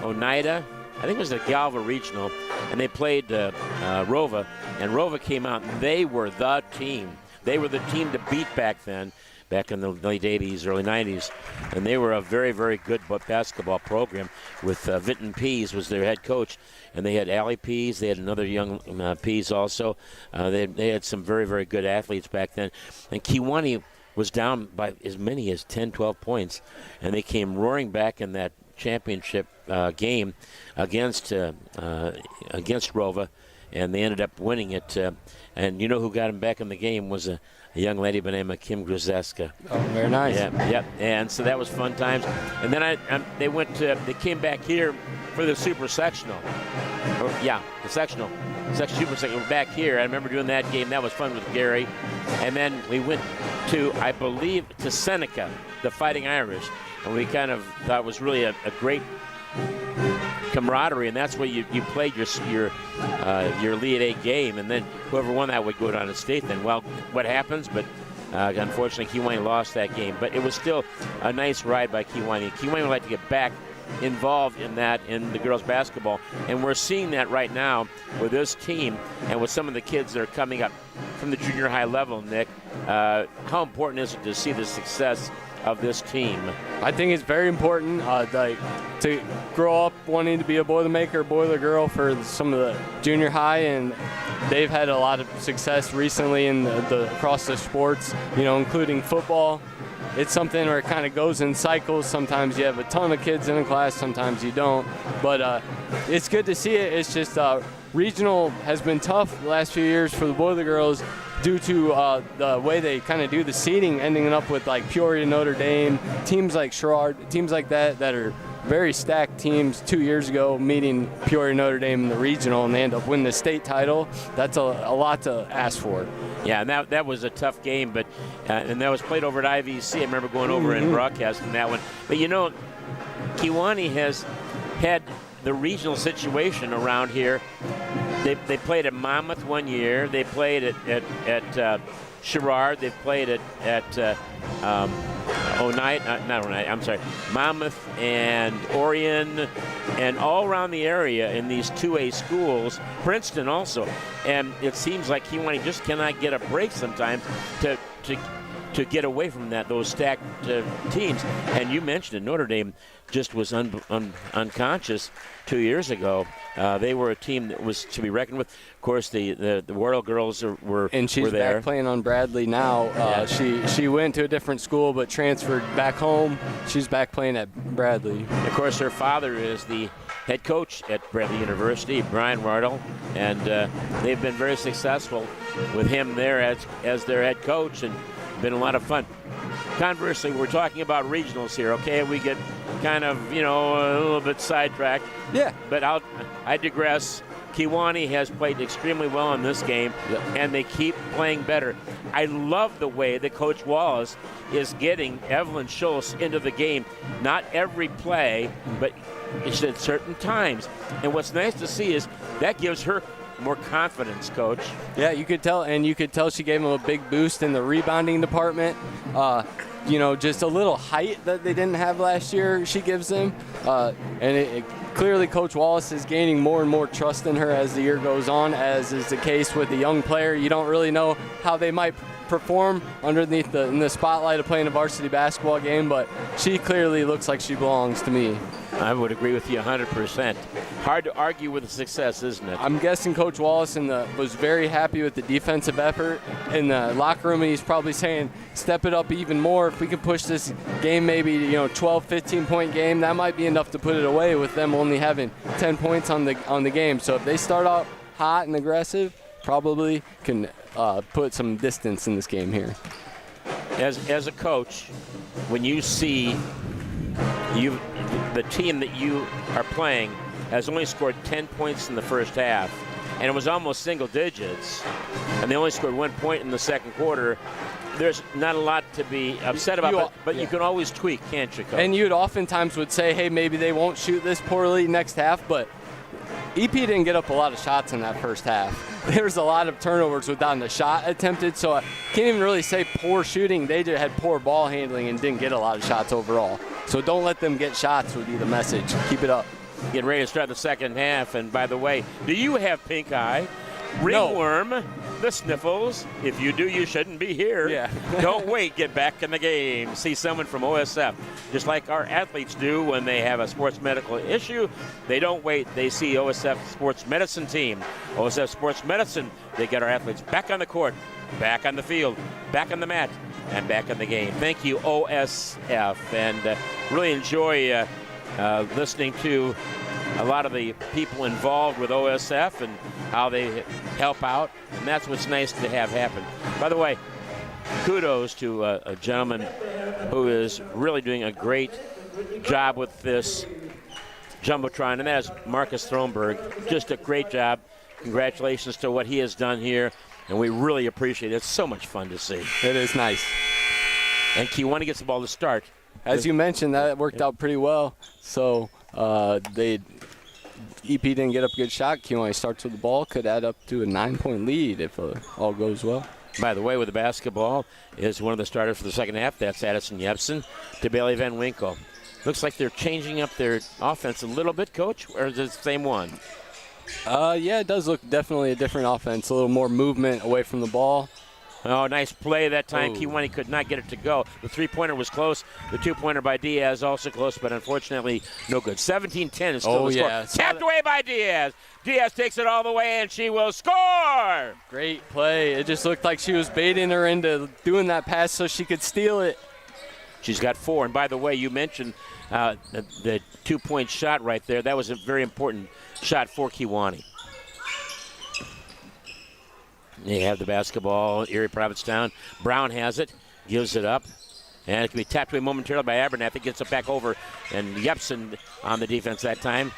Oneida. I think it was the Galva Regional, and they played Rova, and Rova came out, and they were the team. They were the team to beat back then, back in the late 80s, early 90s, and they were a very, very good basketball program with Vinton Pease was their head coach, and they had Allie Pease, they had another young Pease also. They had some very, very good athletes back then, and Kewanee was down by as many as 10, 12 points, and they came roaring back in that championship game against Rova, and they ended up winning it. And you know who got him back in the game was a young lady by the name of Kim Grzeska. Oh, very nice. Yeah. And so that was fun times. And then they came back here for the super sectional. The sectional. Super sectional. We're back here. I remember doing that game. That was fun with Gary. And then we went to, I believe, to Seneca, the Fighting Irish. And we kind of thought it was really a great camaraderie, and that's where you played your Elite 8 game, and then whoever won that would go down to state then. Well, what happens? But unfortunately, Kewanee lost that game. But it was still a nice ride by Kewanee. Kewanee would like to get back involved in that in the girls basketball, and we're seeing that right now with this team and with some of the kids that are coming up from the junior high level. Nick, how important is it to see the success of this team? I think it's very important to grow up wanting to be a Boilermaker, Boiler Girl for some of the junior high, and they've had a lot of success recently in across the sports, including football. It's something where it kind of goes in cycles. Sometimes you have a ton of kids in a class, sometimes you don't. But it's good to see it. It's just regional has been tough the last few years for the Boiler Girls due to the way they kind of do the seeding, ending up with like Peoria, Notre Dame, teams like Sherrard, teams like that are very stacked teams 2 years ago meeting Peoria, Notre Dame in the regional, and they end up winning the state title. That's a lot to ask for. Yeah, and that was a tough game, but and that was played over at IVC. I remember going over and broadcasting that one. But Kewanee has had the regional situation around here. They played at Monmouth one year. They played at Sherrard. They played at Monmouth and Orion, and all around the area in these 2A schools. Princeton also, and it seems like Kewanee just cannot get a break sometimes to get away from those stacked teams. And you mentioned it, Notre Dame just was unconscious 2 years ago. They were a team that was to be reckoned with. Of course, the Royal girls were and she's were there. Back playing on Bradley now. She went to a different school but transferred back home. She's back playing at Bradley. Of course, her father is the head coach at Bradley University, Brian Wardle, and they've been very successful with him there as their head coach, and been a lot of fun. Conversely, we're talking about regionals here, okay? We get kind of, a little bit sidetracked. Yeah. But I digress. Kewanee has played extremely well in this game, and they keep playing better. I love the way that Coach Wallace is getting Evelyn Schultz into the game. Not every play, but it's at certain times. And what's nice to see is that gives her more confidence, Coach. Yeah, you could tell she gave him a big boost in the rebounding department. Just a little height that they didn't have last year she gives them. And clearly Coach Wallace is gaining more and more trust in her as the year goes on, as is the case with the young player. You don't really know how they might perform underneath in the spotlight of playing a varsity basketball game, but she clearly looks like she belongs to me. I would agree with you 100%. Hard to argue with the success, isn't it? I'm guessing Coach Wallace was very happy with the defensive effort in the locker room, and he's probably saying, step it up even more. If we can push this game maybe 12, 15-point game, that might be enough to put it away with them only having 10 points on the game. So if they start out hot and aggressive, probably can put some distance in this game here. As a coach, when you see the team that you are playing has only scored 10 points in the first half, and it was almost single digits, and they only scored 1 point in the second quarter. There's not a lot to be upset about, but you can always tweak, can't you, Coach? And you'd oftentimes would say, hey, maybe they won't shoot this poorly next half, but EP didn't get up a lot of shots in that first half. There's a lot of turnovers without the shot attempted, so I can't even really say poor shooting. They just had poor ball handling and didn't get a lot of shots overall. So don't let them get shots would be the message. Keep it up. Get ready to start the second half. And by the way, do you have pink eye, ringworm, the sniffles? If you do, you shouldn't be here. Yeah. Don't wait. Get back in the game. See someone from OSF. Just like our athletes do when they have a sports medical issue, they don't wait. They see OSF Sports Medicine team. OSF Sports Medicine, they get our athletes back on the court, back on the field, back on the mat, and back in the game. Thank you, OSF. And really enjoy listening to a lot of the people involved with OSF and how they help out, and that's what's nice to have happen. By the way, kudos to a gentleman who is really doing a great job with this Jumbotron, and that is Marcus Thronberg. Just a great job. Congratulations to what he has done here, and we really appreciate it. It's so much fun to see. It is nice. And Kewanee gets the ball to start. As you mentioned, that worked out pretty well. So EP didn't get up a good shot. Kewanee starts with the ball, could add up to a 9-point lead if all goes well. By the way, with the basketball is one of the starters for the second half. That's Addison Yepsen to Bailey Van Winkle. Looks like they're changing up their offense a little bit, Coach, or is it the same one? Yeah, it does look definitely a different offense. A little more movement away from the ball. Oh, nice play that time. Kewanee could not get it to go. The three-pointer was close. The two-pointer by Diaz also close, but unfortunately no good. 17-10 is still the score. Tapped away by Diaz. Diaz takes it all the way, and she will score. Great play. It just looked like she was baiting her into doing that pass so she could steal it. She's got 4. And by the way, you mentioned the two-point shot right there. That was a very important shot for Kewanee. They have the basketball, Erie-Prophetstown. Brown has it, gives it up, and it can be tapped away momentarily by Abernathy. Gets it back over, and Yepsen on the defense that time.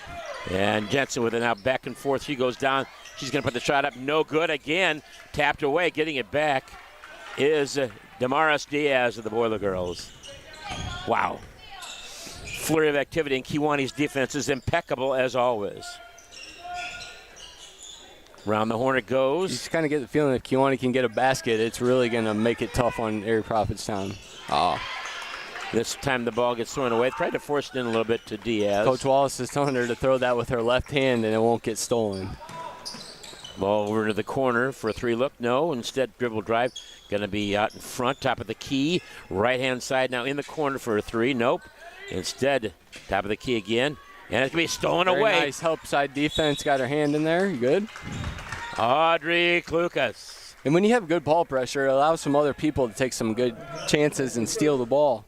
And Jensen with it now back and forth. She goes down. She's going to put the shot up. No good again. Tapped away. Getting it back is Damaris Diaz of the Boiler Girls. Wow. Flurry of activity, and Kewanee's defense is impeccable as always. Around the horn it goes. You just kind of get the feeling if Kewanee can get a basket, it's really going to make it tough on Erie-Prophetstown. This time the ball gets thrown away. Tried to force it in a little bit to Diaz. Coach Wallace is telling her to throw that with her left hand and it won't get stolen. Ball over to the corner for a 3-look. No, instead dribble drive. Going to be out in front, top of the key. Right-hand side now in the corner for a 3. Nope. Instead, top of the key again. And it's going to be stolen away. Nice help side defense. Got her hand in there. You good? Audrey Klukas. And when you have good ball pressure, it allows some other people to take some good chances and steal the ball.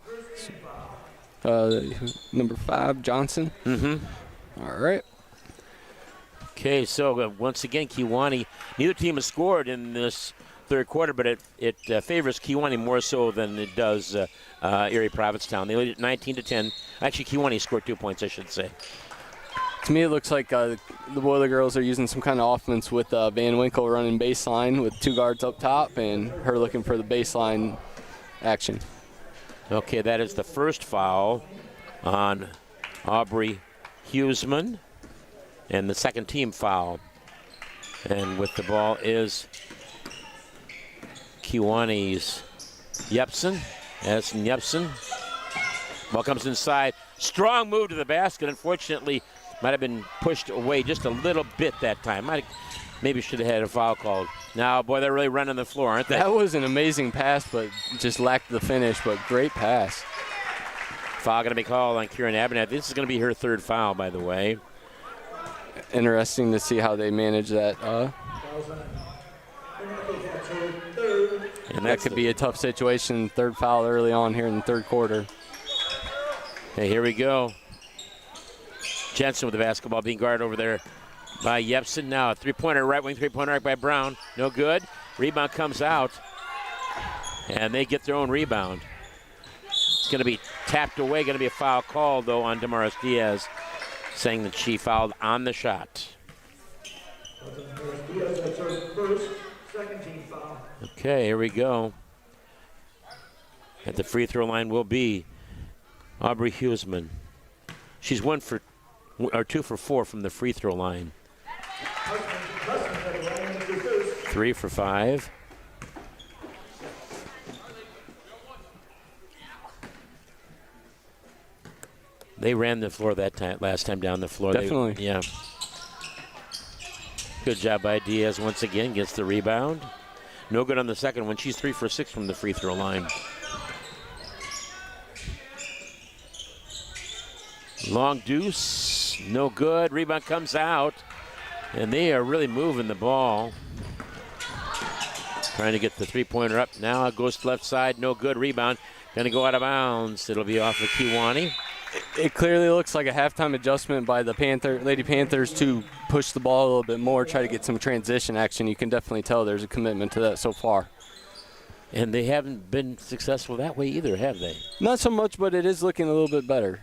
Number 5, Johnson. Mm-hmm. All right. Okay, so once again, Kewanee, neither team has scored in this third quarter, but it favors Kewanee more so than it does Erie-Prophetstown. They lead at 19-10. Actually, Kewanee scored 2 points, I should say. To me, it looks like the Boiler Girls are using some kind of offense with Van Winkle running baseline with 2 guards up top and her looking for the baseline action. Okay, that is the first foul on Aubrey Huseman and the second team foul. And with the ball is Kewanee's Yepsen. Addison Yepsen. Ball comes inside. Strong move to the basket. Unfortunately, might have been pushed away just a little bit that time. Maybe should have had a foul called. Now, boy, they're really running the floor, aren't they? That was an amazing pass, but just lacked the finish, but great pass. Foul going to be called on Kieran Abernathy. This is going to be her third foul, by the way. Interesting to see how they manage that. And that could be a tough situation. Third foul early on here in the third quarter. Okay, here we go. Jensen with the basketball being guarded over there by Yepsen. Now a three-pointer, right wing three-pointer by Brown. No good. Rebound comes out. And they get their own rebound. It's going to be tapped away. Going to be a foul called, though, on Damaris Diaz. saying that she fouled on the shot. Okay, here we go. At the free throw line will be Aubrey Huseman. She's 2 for 4 from the free throw line. 3 for 5. They ran the floor that time, last time down the floor. Definitely. Yeah. Good job by Diaz once again. Gets the rebound. No good on the second one. She's 3 for 6 from the free throw line. Long deuce. No good. Rebound comes out. And they are really moving the ball. Trying to get the three-pointer up. Now it goes to left side. No good. Rebound. Going to go out of bounds. It'll be off of Kewanee. It clearly looks like a halftime adjustment by the Lady Panthers to push the ball a little bit more, try to get some transition action. You can definitely tell there's a commitment to that so far. And they haven't been successful that way either, have they? Not so much, but it is looking a little bit better.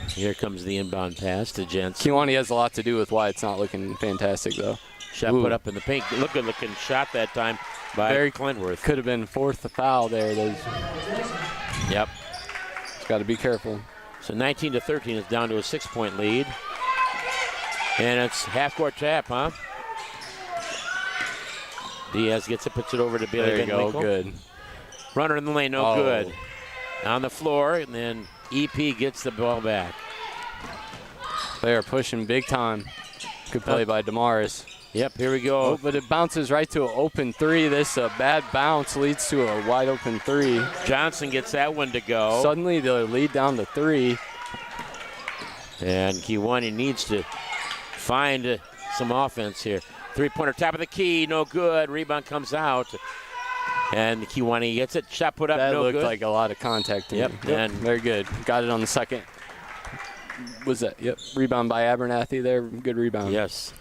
Here comes the inbound pass to Jensen. Kewanee has a lot to do with why it's not looking fantastic, though. Shot put up in the paint. Good looking shot that time by Barry Clintworth. Could have been fourth foul there. Yep. Just got to be careful. So 19-13 is down to a 6-point lead. And it's half-court tap, huh? Diaz gets it, puts it over to Bailey There you Van go, Winkle. good. Runner in the lane, no good. On the floor, and then EP gets the ball back. They are pushing big time. Good play by Damaris. Yep, here we go. Oh, but it bounces right to an open three. This bad bounce leads to a wide open three. Johnson gets that one to go. Suddenly the lead down to 3. And Kewanee needs to find some offense here. Three-pointer, top of the key, no good. Rebound comes out. And Kewanee gets it. Shot put up, no good. That looked like a lot of contact. Yep. And very good. Got it on the second. Was that? Yep. Rebound by Abernathy there. Good rebound. Yes.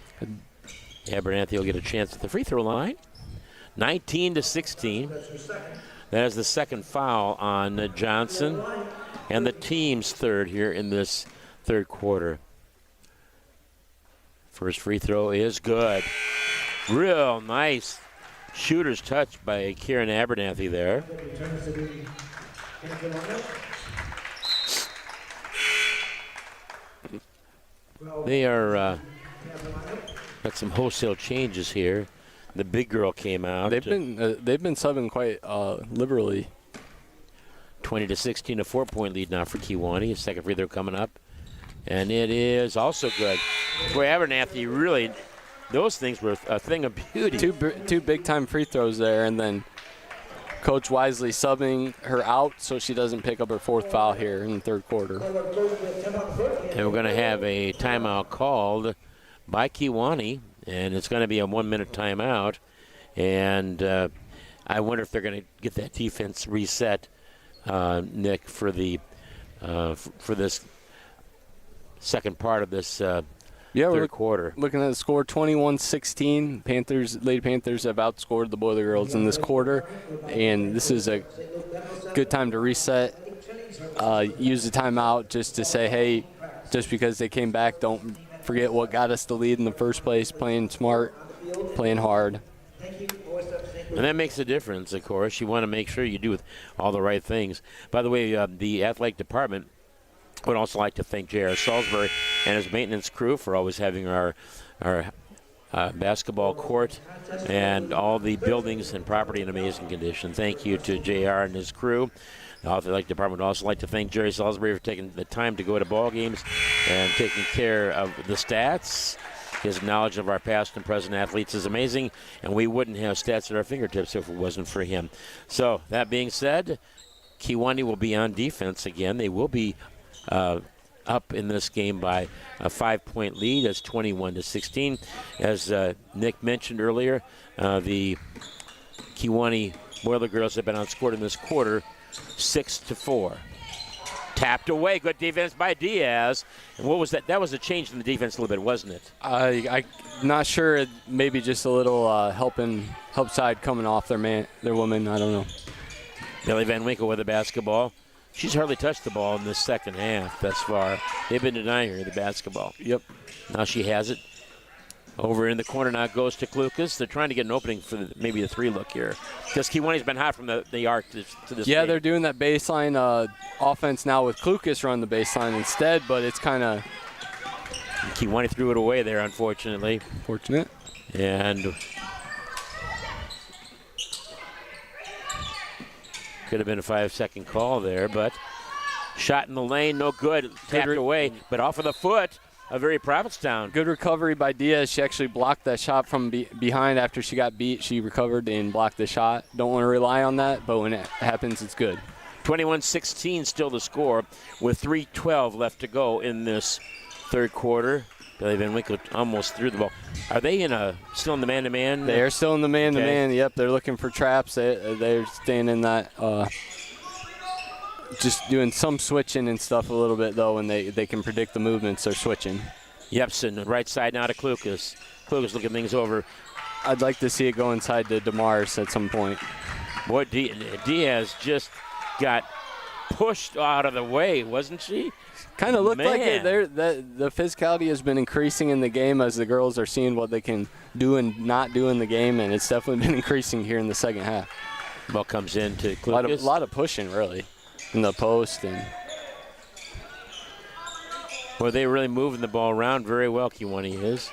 Abernathy will get a chance at the free throw line. 19-16. That is the second foul on Johnson. And the team's third here in this third quarter. First free throw is good. Real nice shooter's touch by Kieran Abernathy there. They are got some wholesale changes here. The big girl came out. They've been subbing quite liberally. 20-16, a 4-point lead now for Kewanee. Second free throw coming up, and it is also good. Boy, Abernathy really, those things were a thing of beauty. Two big time free throws there, and then Coach wisely subbing her out so she doesn't pick up her fourth foul here in the third quarter. And we're going to have a timeout called by Kewanee, and it's going to be a 1-minute timeout. And I wonder if they're going to get that defense reset, Nick, for the for this second part of this third quarter. Looking at the score, 21-16. Lady Panthers have outscored the Boiler Girls in this quarter, and this is a good time to reset. Use the timeout just to say, hey, just because they came back, don't forget what got us the lead in the first place. Playing smart, playing hard. And that makes a difference, of course. You want to make sure you do all the right things. By the way, the athletic department would also like to thank J.R. Salisbury and his maintenance crew for always having our basketball court and all the buildings and property in amazing condition. Thank you to J.R. and his crew. The athletic department would also like to thank Jerry Salisbury for taking the time to go to ball games and taking care of the stats. His knowledge of our past and present athletes is amazing, and we wouldn't have stats at our fingertips if it wasn't for him. So, that being said, Kewanee will be on defense again. They will be up in this game by a 5-point lead. It's 21-16. As Nick mentioned earlier, the Kewanee Boiler Girls have been outscored in this quarter 6-4. Tapped away. Good defense by Diaz. And what was that? That was a change in the defense a little bit, wasn't it? I'm not sure. Maybe just a little help side coming off their woman. I don't know. Billy Van Winkle with the basketball. She's hardly touched the ball in this second half thus far. They've been denying her the basketball. Yep. Now she has it. Over in the corner now goes to Klukas. They're trying to get an opening for maybe a 3 look here. Because Kewaunee been hot from the arc to this Yeah, game. they're doing that baseline offense now with Klukas run the baseline instead, but it's kind of Kewaunee threw it away there, unfortunately. fortunate. And could have been a 5-second call there, but shot in the lane, no good. Tapped away, but off of the foot of Erie-Prophetstown. Good recovery by Diaz. She actually blocked that shot from behind after she got beat. She recovered and blocked the shot. Don't want to rely on that, but when it happens, it's good. 21-16 still the score with 3:12 left to go in this third quarter. Billy Van Winkle almost threw the ball. Are they still in the man-to-man? They're still in the man-to-man. Yep, they're looking for traps. They're staying in that, just doing some switching and stuff a little bit, though, and they can predict the movements. They're switching. Yepson, right side now to Klukas. Klukas looking things over. I'd like to see it go inside to DeMars at some point. Boy, Diaz just got pushed out of the way, wasn't she? Kind of looked like it. The physicality has been increasing in the game as the girls are seeing what they can do and not do in the game, and it's definitely been increasing here in the second half. Ball comes in to Klukas. A lot of pushing, really, in the post. And well, they're really moving the ball around very well, Kewaunee is.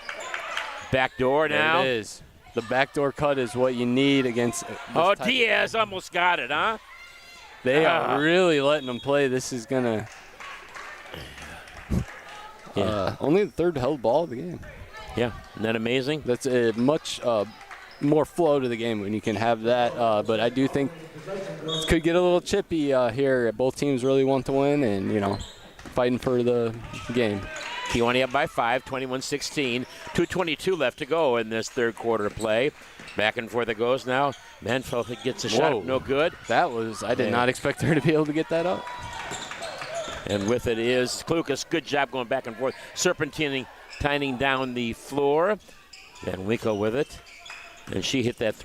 Back door now. There it is. The backdoor cut is what you need against Oh, Diaz almost got it, huh? They are really letting them play. This is going to only the third held ball of the game. Yeah, isn't that amazing? That's a much more flow to the game when you can have that. But I do think it could get a little chippy here. Both teams really want to win and, fighting for the game. Kewaunee up by 5, 21-16. 2:22 left to go in this third quarter of play. Back and forth it goes now. Manfeld gets a shot, no good. That was, I did not expect her to be able to get that up. And with it is Klukas. Good job going back and forth. Serpentining down the floor. Van Winkle with it. And she hit that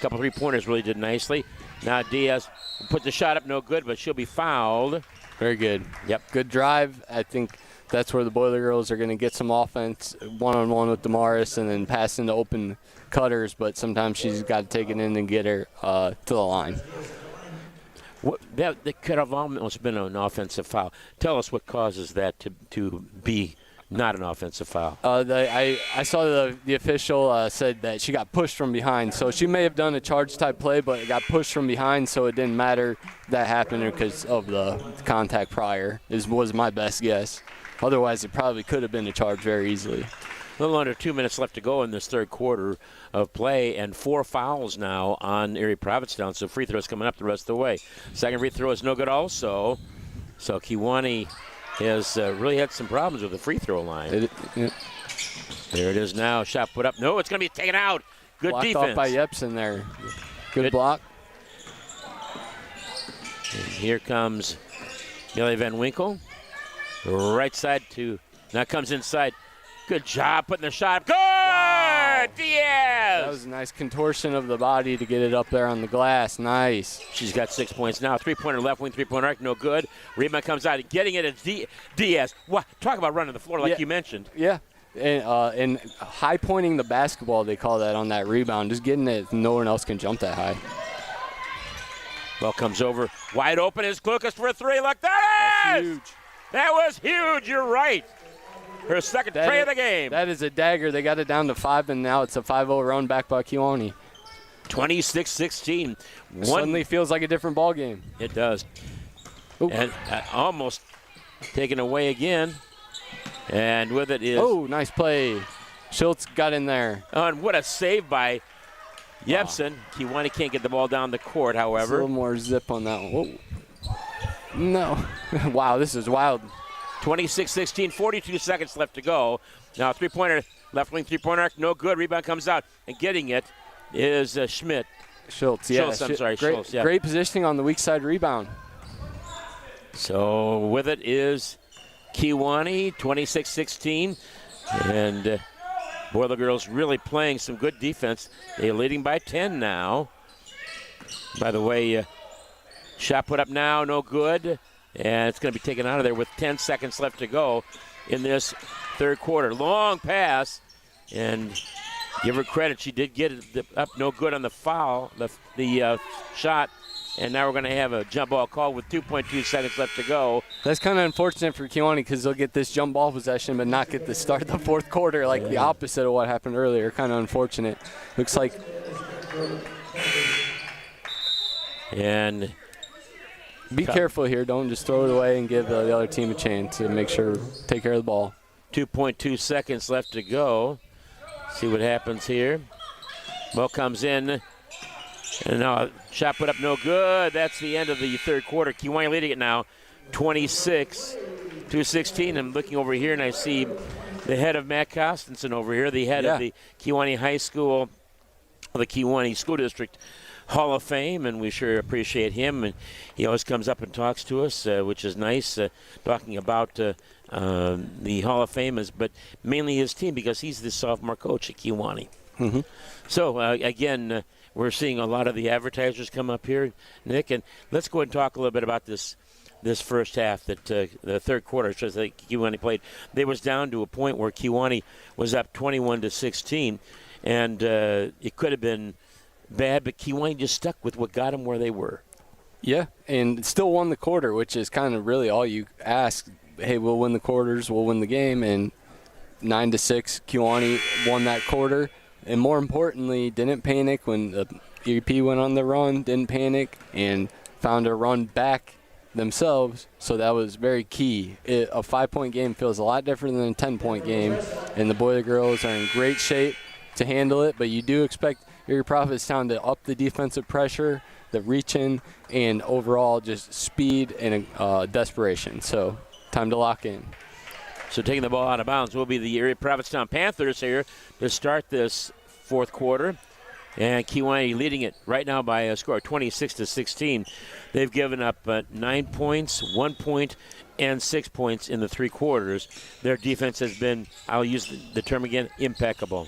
couple three-pointers, really did nicely. Now Diaz put the shot up, no good, but she'll be fouled. Very good. Yep. Good drive. I think that's where the Boiler Girls are going to get some offense, one-on-one with Damaris, and then pass into open cutters, but sometimes she's got to take it in and get her to the line. That could have almost been an offensive foul. Tell us what causes that to be not an offensive foul. I saw the official said that she got pushed from behind, so she may have done a charge-type play, but it got pushed from behind, so it didn't matter that happened because of the contact prior, was my best guess. Otherwise, it probably could have been a charge very easily. A little under 2 minutes left to go in this third quarter of play, and 4 fouls now on Erie-Prophetstown, so free throws coming up the rest of the way. Second free throw is no good also, so Kewaunee has really had some problems with the free throw line. There it is now. Shot put up. No, it's going to be taken out. Good Blocked defense. off by Yepson there. Good block. And here comes Millie Van Winkle. Right side to, now comes inside. Good job putting the shot up. Good! Wow. Diaz! That was a nice contortion of the body to get it up there on the glass. Nice. She's got 6 points now. Three-pointer left wing, three-pointer arc, no good. Rebound comes out. Getting it at Diaz. Wow, talk about running the floor like you mentioned. Yeah. And high pointing the basketball, they call that on that rebound. Just getting it, no one else can jump that high. Ball comes over. Wide open is Klukas for a 3. Look, that is! Huge. That was huge. You're right. Her second tray of the game. That is a dagger. They got it down to 5, and now it's a 5-0 run back by Kewaunee. 26-16. Suddenly feels like a different ball game. It does. Ooh. And almost taken away again. And with it is. Oh, nice play. Schultz got in there. And what a save by Yepson. Kewaunee can't get the ball down the court, however. A little more zip on that one. Whoa. No. Wow, this is wild. 26-16, 42 seconds left to go. Now three-pointer, left wing three-pointer arc, no good. Rebound comes out, and getting it is Schmidt. Schultz, yeah. Schultz, yeah. Great positioning on the weak side rebound. So with it is Kewaunee, 26-16. And Boiler Girls really playing some good defense. They're leading by 10 now. By the way, Shot put up now, no good. And it's going to be taken out of there with 10 seconds left to go in this third quarter. Long pass, and give her credit. She did get it up, no good on the foul, the shot. And now we're going to have a jump ball call with 2.2 seconds left to go. That's kind of unfortunate for Kewanee because they'll get this jump ball possession but not get the start of the fourth quarter, like the opposite of what happened earlier. Kind of unfortunate. Looks like. And be careful here. Don't just throw it away and give the other team a chance to make sure take care of the ball. 2.2 seconds left to go. See what happens here. Ball comes in. And now shot put up no good. That's the end of the third quarter. Kewanee leading it now 26-16. I'm looking over here and I see the head of Matt Costenson over here, the head of the Kewanee High School, the Kewanee School District Hall of Fame, and we sure appreciate him. And he always comes up and talks to us, which is nice, talking about the Hall of Fame, but mainly his team because he's the sophomore coach at Kewanee. Mm-hmm. So, again, we're seeing a lot of the advertisers come up here, Nick, and let's go ahead and talk a little bit about this first half, that the third quarter, so that Kewanee played. They was down to a point where Kewanee was up 21-16, and it could have been bad, but Kewanee just stuck with what got them where they were. Yeah, and still won the quarter, which is kind of really all you ask. Hey, we'll win the quarters, we'll win the game, and 9-6, Kewanee won that quarter. And more importantly, didn't panic when the EP went on the run, didn't panic, and found a run back themselves. So that was very key. A 5-point game feels a lot different than a 10-point game, and the boy and girls are in great shape to handle it. But you do expect Erie-Prophetstown to up the defensive pressure, the reach-in, and overall just speed and desperation. So time to lock in. So taking the ball out of bounds will be the Erie-Prophetstown Panthers here to start this fourth quarter. And Kewanee leading it right now by a score of 26-16. They've given up 9 points, 1 point, and 6 points in the three quarters. Their defense has been, I'll use the term again, impeccable.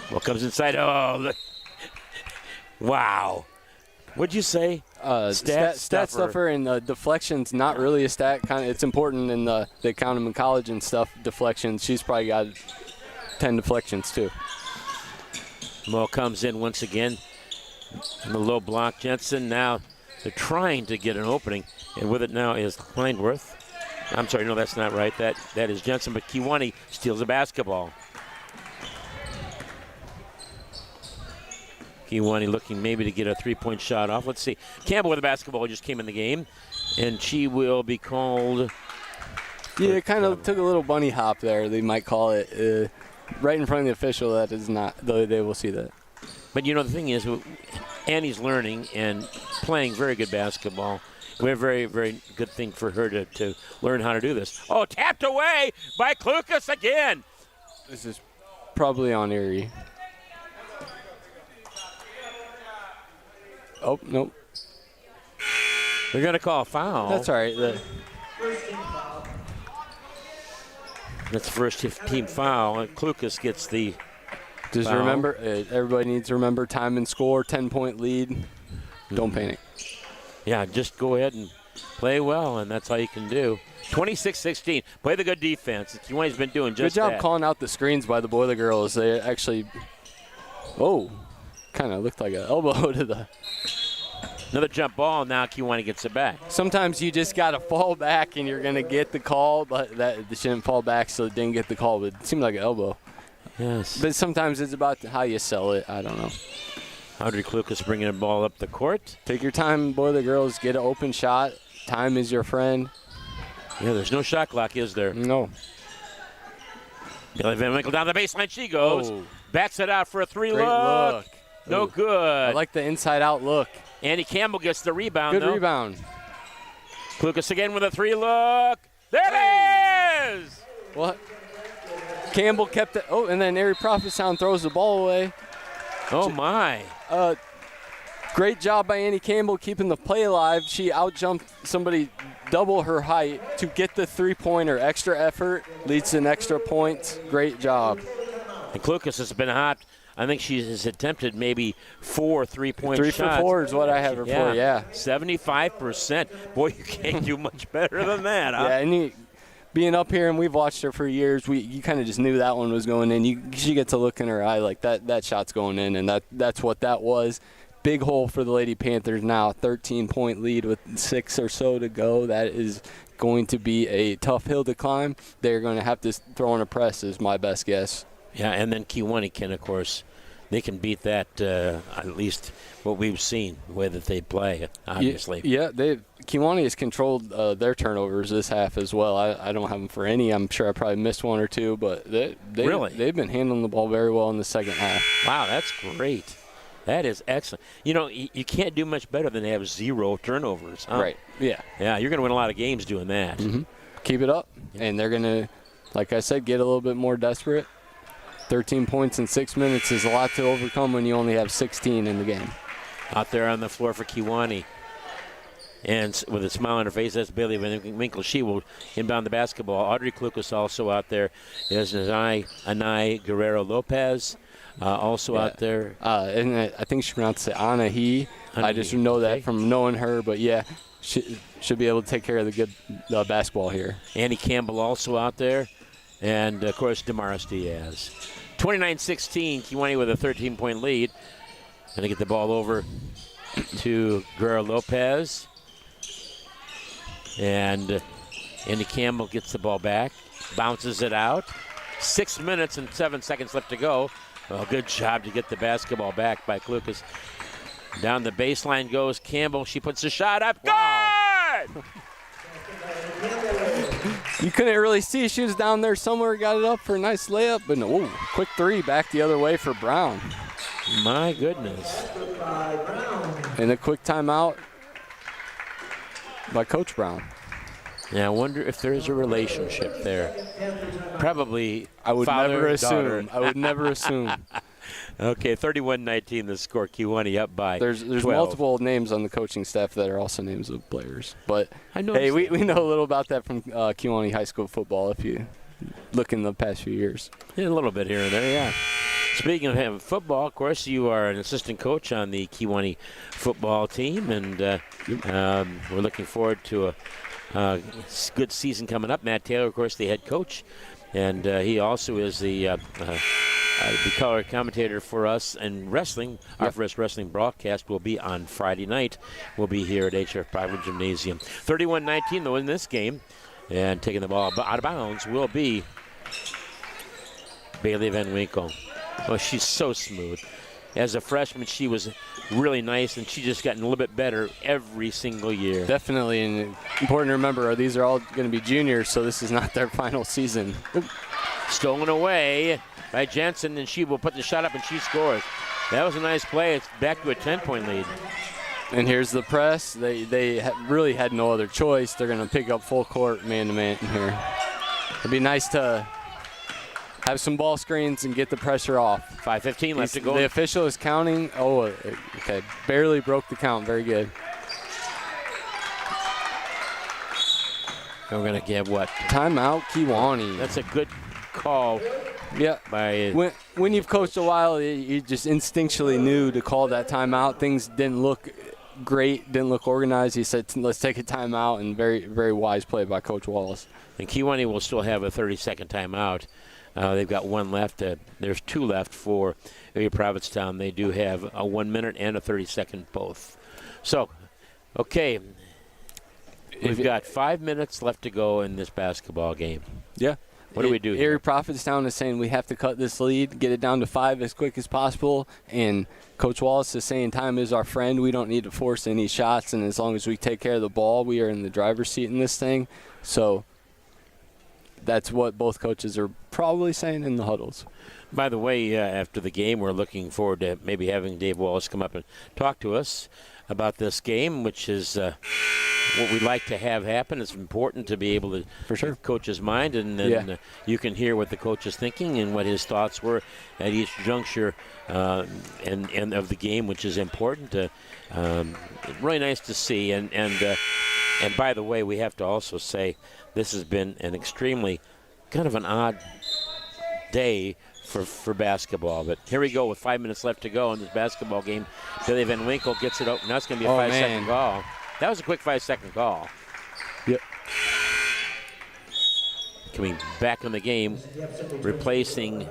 Well, comes inside. Oh, look. Wow. What'd you say? Stat stuffer, and deflections not really a stat. It's important in they count them in college and stuff. Deflections. She's probably got 10 deflections too. Ball comes in once again. The low block. Jensen now they're trying to get an opening, and with it now is Kleinworth. I'm sorry, no, that's not right. That is Jensen, but Kewanee steals a basketball. Kewanee looking maybe to get a three-point shot off. Let's see. Campbell with the basketball just came in the game, and she will be called. Yeah, it kind of took a little bunny hop there, they might call it. Right in front of the official, that is not, though they will see that. But, you know, the thing is, Annie's learning and playing very good basketball. We have a very, very good thing for her to learn how to do this. Oh, tapped away by Klukas again. This is probably on Erie. Oh, nope. They're going to call a foul. That's all right. That's the first team foul. And Klukas gets the Just foul. Remember, everybody needs to remember time and score, 10-point lead. Don't panic. Yeah, just go ahead and play well, and that's all you can do. 26-16. Play the good defense. Kewanee's been doing just that. Good job that. calling out the screens by the Boiler girls. They actually, kind of looked like an elbow to the. Another jump ball. Now Kewanee gets it back. Sometimes you just got to fall back and you're going to get the call, but they didn't fall back, so it didn't get the call. But it seemed like an elbow. Yes. But sometimes it's about how you sell it. I don't know. Audrey Klukas bringing the ball up the court. Take your time, Boiler girls. Get an open shot. Time is your friend. Yeah, there's no shot clock, is there? No. Billy Van Winkle down the baseline. She goes. Oh. Backs it out for a three Great look. No Ooh. good. I like the inside-out look. Andy Campbell gets the rebound, Good though. rebound. Klukas again with a three look. There it is! What? Campbell kept it. Oh, and then Erie-Prophetstown throws the ball away. Oh, my. Great job by Annie Campbell keeping the play alive. She outjumped somebody double her height to get the three-pointer. Extra effort leads to an extra point. Great job. And Klukas has been hot I think she has attempted maybe 4 3-point shots. 3 for 4 is what I have her for, yeah. 75%. Boy, you can't do much better than that, huh? Yeah, and being up here, and we've watched her for years, you kind of just knew that one was going in. She gets a look in her eye like that shot's going in, and that's what that was. Big hole for the Lady Panthers now, 13-point lead with 6 or so to go. That is going to be a tough hill to climb. They're going to have to throw in a press is my best guess. Yeah, and then Kewanee can, of course, they can beat that, at least what we've seen, the way that they play, obviously. Yeah, Kewanee has controlled their turnovers this half as well. I don't have them for any. I'm sure I probably missed 1 or 2, but they've been handling the ball very well in the second half. Wow, that's great. That is excellent. You know, you can't do much better than to have 0 turnovers. Huh? Right, yeah. Yeah, you're going to win a lot of games doing that. Mm-hmm. Keep it up, and they're going to, like I said, get a little bit more desperate. 13 points in 6 minutes is a lot to overcome when you only have 16 in the game. Out there on the floor for Kewanee. And with a smile on her face, that's Bailey Winkle. She will inbound the basketball. Audrey Klukas also out there. There's Anai Guerrero-Lopez. Also out there. And I think she pronounced it Anahi. I just know that from knowing her, but yeah, she should be able to take care of the good basketball here. Annie Campbell also out there. And, of course, Damaris Diaz. 29-16, Kewanee with a 13-point lead. Going to get the ball over to Guerrero Lopez. And Andy Campbell gets the ball back, bounces it out. 6 minutes and 7 seconds left to go. Well, good job to get the basketball back by Klukas. Down the baseline goes Campbell. She puts the shot up. Wow. Good! You couldn't really see. She was down there somewhere, got it up for a nice layup. But no, quick 3 back the other way for Brown. My goodness. And a quick timeout by Coach Brown. Yeah, I wonder if there's a relationship there. Probably. I would never assume. I would never assume. Okay, 31-19 the score. Kewanee up by There's 12. multiple names on the coaching staff that are also names of players. But, hey, we know a little about that from Kewanee High School football if you look in the past few years. Yeah, a little bit here and there, yeah. Speaking of having football, of course, you are an assistant coach on the Kewanee football team, and we're looking forward to a good season coming up. Matt Taylor, of course, the head coach, and he also is the color commentator for us in wrestling. Our first wrestling broadcast will be on Friday night. We'll be here at Erie-Prophetstown Gymnasium. 31-19, though, in this game, and taking the ball out of bounds will be Bailey Van Winkle. Oh, she's so smooth. As a freshman, she was really nice, and she just gotten a little bit better every single year. Definitely, and important to remember, these are all going to be juniors, so this is not their final season. Stolen away by Jensen, and she will put the shot up, and she scores. That was a nice play. It's back to a 10-point lead. And here's the press. They really had no other choice. They're going to pick up full court man-to-man here. It'd be nice to have some ball screens and get the pressure off. 5:15 left to go. The official is counting. Oh, okay. Barely broke the count. Very good. We're going to give what? Timeout, Kewanee. That's a good call. Yeah. By when you've coached a while, you just instinctually knew to call that timeout. Things didn't look great, didn't look organized. He said, let's take a timeout, and very, very wise play by Coach Wallace. And Kewanee will still have a 30-second timeout. They've got 1 left. There's 2 left for Erie-Prophetstown. They do have a 1 minute and a 30-second both. So, okay, we've got 5 minutes left to go in this basketball game. Yeah. What do we do here? Erie-Prophetstown is saying we have to cut this lead, get it down to 5 as quick as possible, and Coach Wallace is saying time is our friend. We don't need to force any shots, and as long as we take care of the ball, we are in the driver's seat in this thing. So that's what both coaches are probably saying in the huddles. By the way, after the game, we're looking forward to maybe having Dave Wallace come up and talk to us about this game, which is what we'd like to have happen. It's important to be able to get coach's mind, and then you can hear what the coach is thinking and what his thoughts were at each juncture and of the game, which is important. Really nice to see. And by the way, we have to also say this has been an extremely kind of an odd day for basketball. But here we go with 5 minutes left to go in this basketball game. Billy Van Winkle gets it open. That's going to be a 5-second call. That was a quick 5-second call. Yep. Coming back in the game, replacing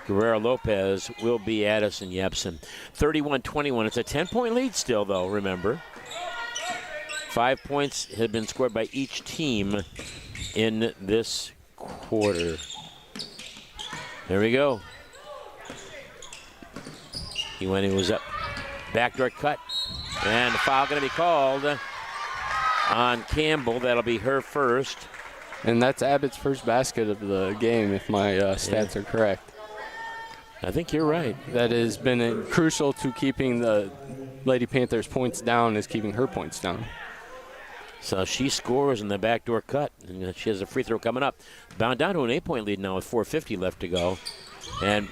Guerrero Lopez will be Addison Yepsen. 31-21. It's a 10-point lead still, though, remember. 5 points have been scored by each team in this quarter. There we go. When he was up. Backdoor cut. And the foul going to be called on Campbell. That'll be her first. And that's Abbott's first basket of the game, if my stats are correct. I think you're right. That has been crucial to keeping the Lady Panthers points down, is keeping her points down. So she scores in the backdoor cut, and she has a free throw coming up. Bound down to an 8-point lead now with 4:50 left to go. And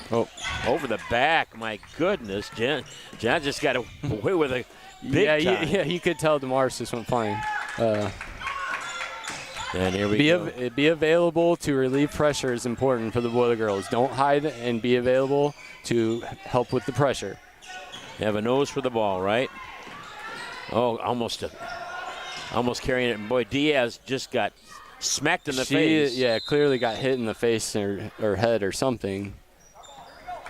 over the back, my goodness, John just got away with a big time. Yeah, you could tell DeMaris just went flying. And here we go. Be available to relieve pressure is important for the Boiler Girls. Don't hide and be available to help with the pressure. You have a nose for the ball, right? Oh, almost carrying it. And boy, Diaz just got smacked in the face. Yeah, clearly got hit in the face or head or something.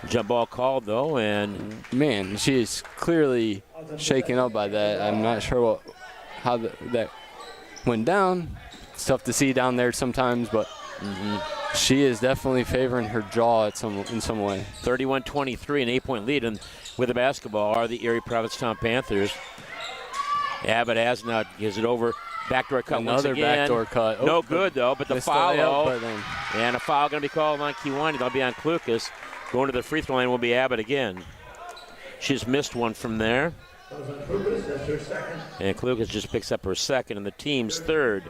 Jump ball called, though, and man, she is clearly shaken up by that. I'm not sure how that went down. It's tough to see down there sometimes, but she is definitely favoring her jaw in some way. 31-23, an 8-point lead, and with the basketball are the Erie-Prophetstown Panthers. Abbott has now gives it over. Backdoor cut once again. Another backdoor cut. No good, though, but the foul. And a foul going to be called on Kiwani. That'll be on Klukas. Going to the free throw line will be Abbott again. She's missed one from there. And Klukas just picks up her second, and the team's third.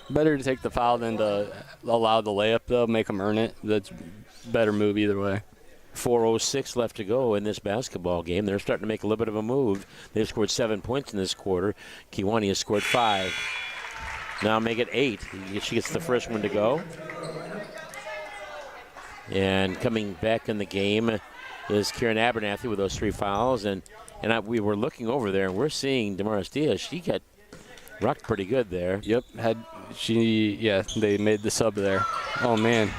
Better to take the foul than to allow the layup, though. Make them earn it. That's a better move either way. 4:06 left to go in this basketball game. They're starting to make a little bit of a move. They've scored 7 points in this quarter. Kiwani has scored 5. Now make it 8. She gets the first one to go. And coming back in the game is Kieran Abernathy with those 3 fouls. And we were looking over there, and we're seeing Damaris Diaz. She got rocked pretty good there. Yep. They made the sub there. Oh, man.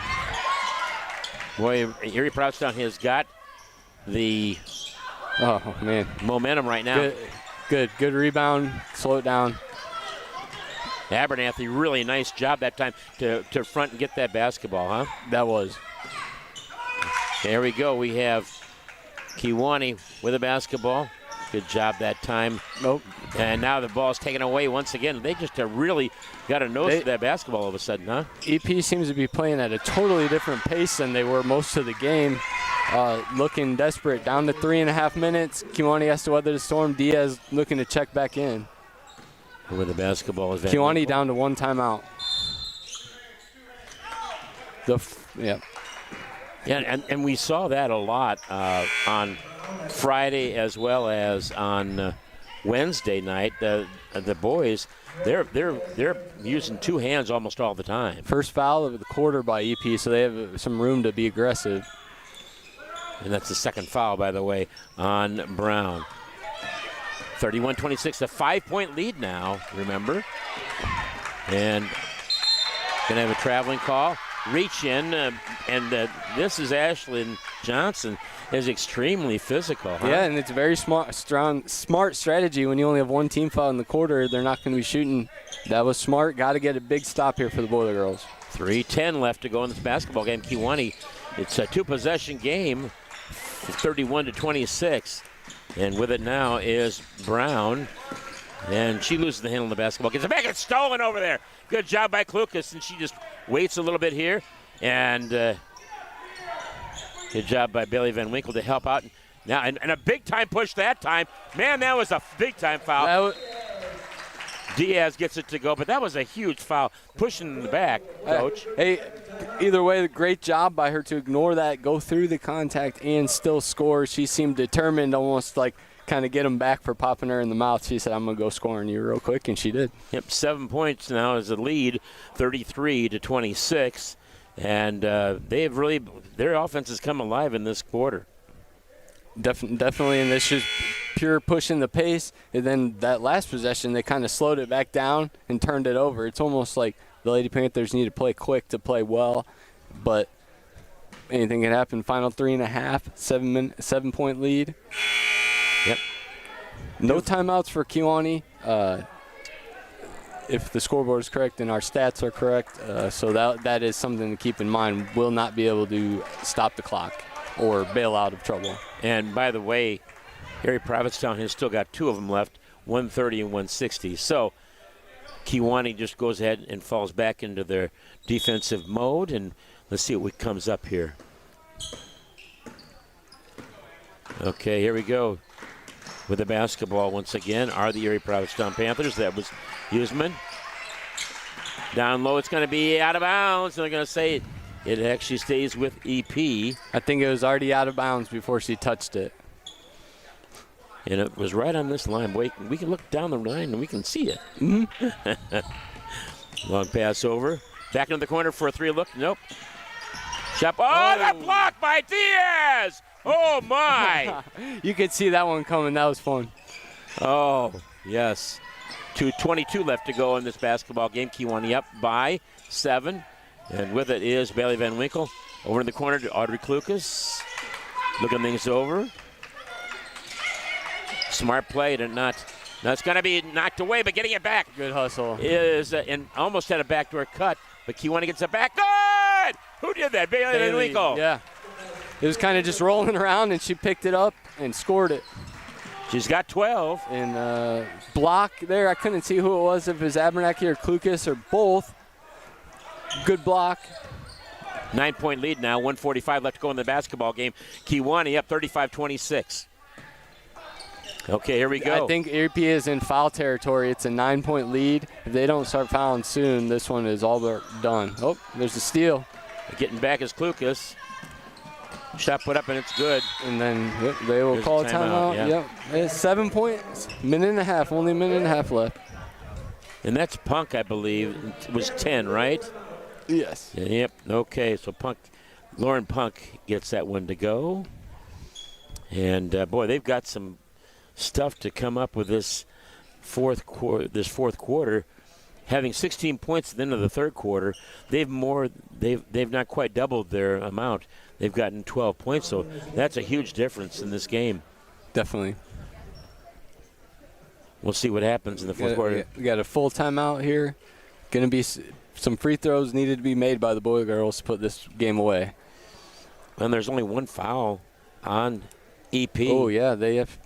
Boy, Erie-Prophetstown has got the momentum right now. Good rebound. Slow it down. Abernathy, really nice job that time to front and get that basketball, huh? That was. There we go. We have Kiwani with a basketball. Good job that time. Nope. And now the ball's taken away once again. They just really got a nose for that basketball all of a sudden, huh? EP seems to be playing at a totally different pace than they were most of the game. Looking desperate. Down to 3.5 minutes. Kiwani has to weather the storm. Diaz looking to check back in. Where the basketball is. Kiwani down to 1 timeout. Yeah, and we saw that a lot on Friday as well as on Wednesday night. The boys, they're using 2 hands almost all the time. First foul of the quarter by EP, so they have some room to be aggressive. And that's the second foul, by the way, on Brown. 31-26, a 5-point lead now, remember. And gonna have a traveling call. Reach in, and this is Ashlyn Johnson, is extremely physical. Huh? Yeah, and it's a very smart strategy. When you only have 1 team foul in the quarter, they're not going to be shooting. That was smart. Got to get a big stop here for the Boiler Girls. 3:10 left to go in this basketball game. Kiwani, it's a 2-possession game, 31-26. And with it now is Brown. And she loses the handle on the basketball. Gets it back. It's stolen over there. Good job by Klukas. And she just waits a little bit here. And good job by Billy Van Winkle to help out. Now, and a big-time push that time. Man, that was a big-time foul. Diaz gets it to go, but that was a huge foul. Pushing in the back, Coach. Hey, either way, great job by her to ignore that, go through the contact, and still score. She seemed determined, almost like kind of get him back for popping her in the mouth. She said, I'm going to go score on you real quick, and she did. Yep, 7 points now as the lead, 33-26. And their offense has come alive in this quarter. Definitely, and this is pure pushing the pace. And then that last possession, they kind of slowed it back down and turned it over. It's almost like the Lady Panthers need to play quick to play well, but anything can happen. Final 3.5, 7-point lead. Yep. No timeouts for Kewanee. If the scoreboard is correct and our stats are correct, so that is something to keep in mind. We'll not be able to stop the clock or bail out of trouble. And by the way, Erie-Prophetstown has still got 2 of them left, 130 and 160. So Kewanee just goes ahead and falls back into their defensive mode, and let's see what comes up here. Okay, here we go. With the basketball once again are the Erie-Prophetstown Panthers. That was Huseman. Down low, it's going to be out of bounds. And they're going to say it actually stays with EP. I think it was already out of bounds before she touched it. And it was right on this line. We can look down the line and we can see it. Mm-hmm. Long pass over. Back into the corner for a 3-look. Nope. Shot. Oh, that block by Diaz! Oh, my! You could see that one coming. That was fun. Oh, yes. 2:22 left to go in this basketball game. Kewanee up by 7. And with it is Bailey Van Winkle. Over in the corner to Audrey Klukas. Looking things over. Smart play to not. Now it's going to be knocked away, but getting it back. Good hustle. Is and almost had a backdoor cut, but Kewanee gets it back. Good! Who did that? Bailey Van Winkle. Yeah. It was kind of just rolling around, and she picked it up and scored it. She's got 12. And block there, I couldn't see who it was, if it was Abernathy or Klukas or both. Good block. 9-point lead now, 1:45 left to go in the basketball game. Kewanee up 35-26. Okay, here we go. I think Erie is in foul territory. It's a 9-point lead. If they don't start fouling soon, this one is all but done. Oh, there's a steal. Getting back is Klukas. Shot put up and it's good. And then they will call a timeout. Yeah. Yep. It's 7 points, minute and a half, only a minute and a half left. And that's Punk, I believe. It was 10, right? Yes. Yep. Okay, so Lauren Punk gets that one to go. And boy, they've got some stuff to come up with this fourth quarter. Having 16 points at the end of the third quarter, they've not quite doubled their amount. They've gotten 12 points, so that's a huge difference in this game. Definitely. We'll see what happens in the fourth quarter. We got a full timeout here. Going to be some free throws needed to be made by the boy girls to put this game away. And there's only one foul on EP. Oh, yeah, they have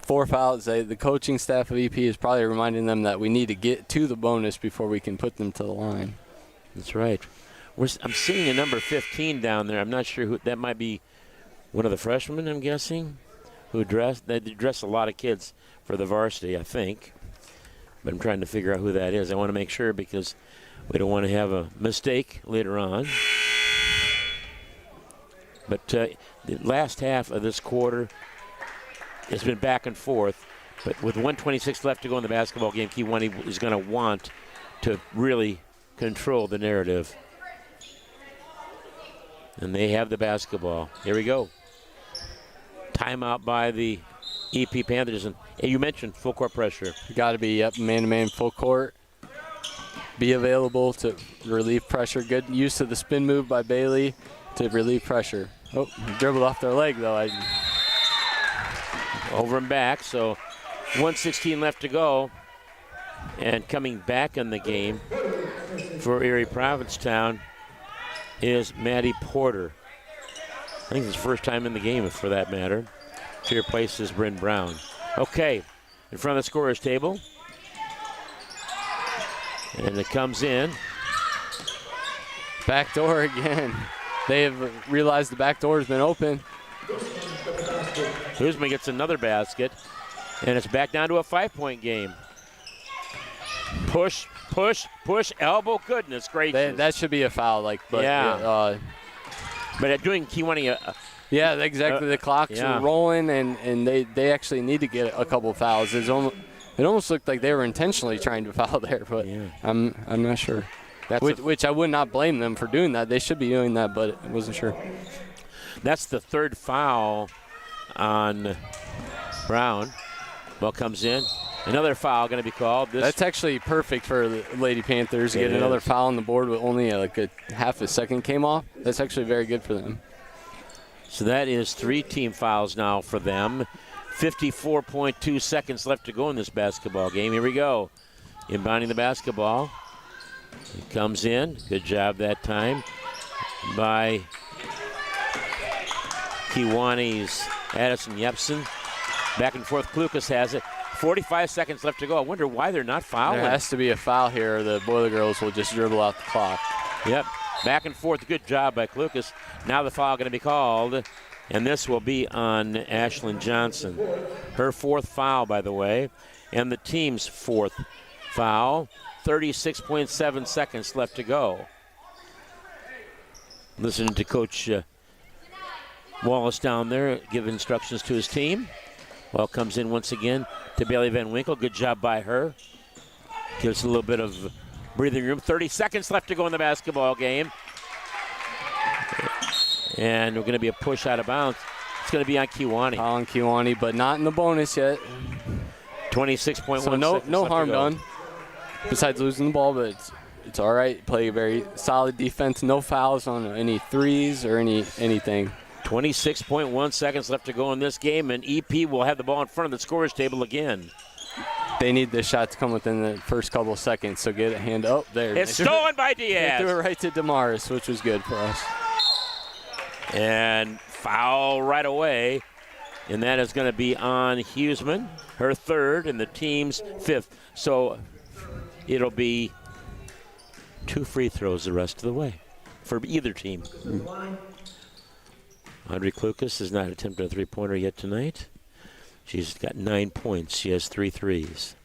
4 fouls. The coaching staff of EP is probably reminding them that we need to get to the bonus before we can put them to the line. That's right. I'm seeing a number 15 down there. I'm not sure who that might be. One of the freshmen, I'm guessing, they dress a lot of kids for the varsity, I think. But I'm trying to figure out who that is. I want to make sure because we don't want to have a mistake later on. But the last half of this quarter has been back and forth. But with 1:26 left to go in the basketball game, Kewanee is going to want to really control the narrative. And they have the basketball. Here we go. Timeout by the EP Panthers. And you mentioned full court pressure. Got to be man-to-man full court. Be available to relieve pressure. Good use of the spin move by Bailey to relieve pressure. Oh, dribbled off their leg, though. Over and back, so 1:16 left to go. And coming back in the game for Erie-Prophetstown is Maddie Porter. I think it's the first time in the game, for that matter. She replaces Bryn Brown. Okay, in front of the scorer's table. And it comes in. Back door again. They have realized the back door has been open. Huseman gets another basket. And it's back down to a 5-point game. Push, elbow. Goodness gracious. That should be a foul. But doing Kewanee yeah, exactly. The clock's rolling, and they actually need to get a couple fouls. It almost looked like they were intentionally trying to foul there, but I'm not sure. which I would not blame them for doing that. They should be doing that, but I wasn't sure. That's the third foul on Brown. Ball comes in. Another foul going to be called. That's actually perfect for the Lady Panthers to get another foul on the board with only like a half a second came off. That's actually very good for them. So that is 3 team fouls now for them. 54.2 seconds left to go in this basketball game. Here we go. Inbounding the basketball. It comes in. Good job that time by Kewaunee Addison Yepson. Back and forth. Klukas has it. 45 seconds left to go. I wonder why they're not fouling. There has to be a foul here, or the Boiler Girls will just dribble out the clock. Yep. Back and forth. Good job by Klukas. Now the foul going to be called, and this will be on Ashlyn Johnson. Her 4th foul, by the way, and the team's 4th foul. 36.7 seconds left to go. Listening to Coach Wallace down there give instructions to his team. Ball comes in once again to Bailey Van Winkle. Good job by her. Gives a little bit of breathing room. 30 seconds left to go in the basketball game. And we're going to be a push out of bounds. It's going to be on Kewaunee. On Kewaunee, but not in the bonus yet. 26.1 so no harm done, besides losing the ball, but it's all right. Play a very solid defense. No fouls on any threes or anything. 26.1 seconds left to go in this game, and EP will have the ball in front of the scorer's table again. They need this shot to come within the first couple of seconds, so get a hand up there. It's stolen by Diaz. They threw it right to Damaris, which was good for us. And foul right away, and that is going to be on Huseman, her 3rd, and the team's 5th. So it'll be 2 free throws the rest of the way for either team. Audrey Klukas has not attempted a three-pointer yet tonight. She's got 9 points. She has 3 threes.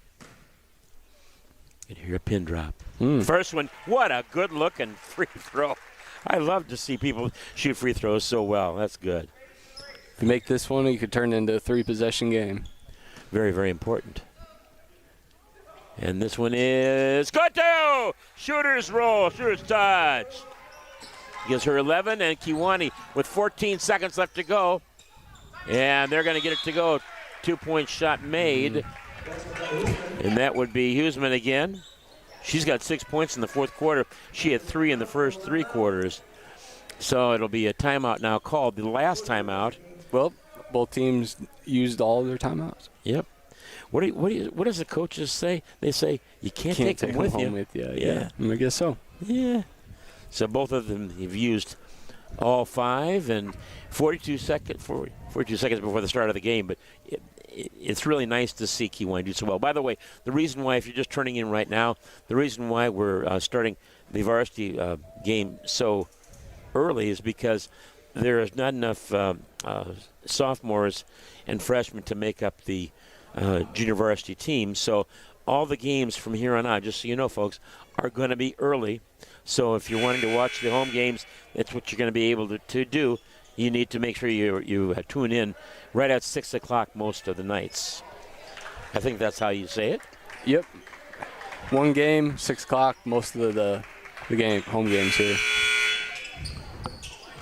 You can hear a pin drop. First one, what a good-looking free throw. I love to see people shoot free throws so well. That's good. If you make this one, you could turn it into a 3-possession game. Very, very important. And this one is good too. Shooter's roll, shooter's touch. Gives her 11, and Kewaunee with 14 seconds left to go. And they're going to get it to go. 2-point shot made. And that would be Huseman again. She's got 6 points in the 4th quarter. She had 3 in the first 3 quarters. So it'll be a timeout now called. The last timeout. Well, both teams used all of their timeouts. Yep. What does the coaches say? They say you can't take them with you. Yeah. I guess so. Yeah. So both of them have used all 5, and 42 seconds before the start of the game. But it's really nice to see Kewaunee do so well. By the way, the reason why, if you're just turning in right now, the reason why we're starting the varsity game so early is because there is not enough sophomores and freshmen to make up the junior varsity team. So all the games from here on out, just so you know, folks, are going to be early. So if you're wanting to watch the home games, that's what you're going to be able to do. You need to make sure you tune in right at 6 o'clock most of the nights. I think that's how you say it. Yep. One game, 6 o'clock, most of the home games here.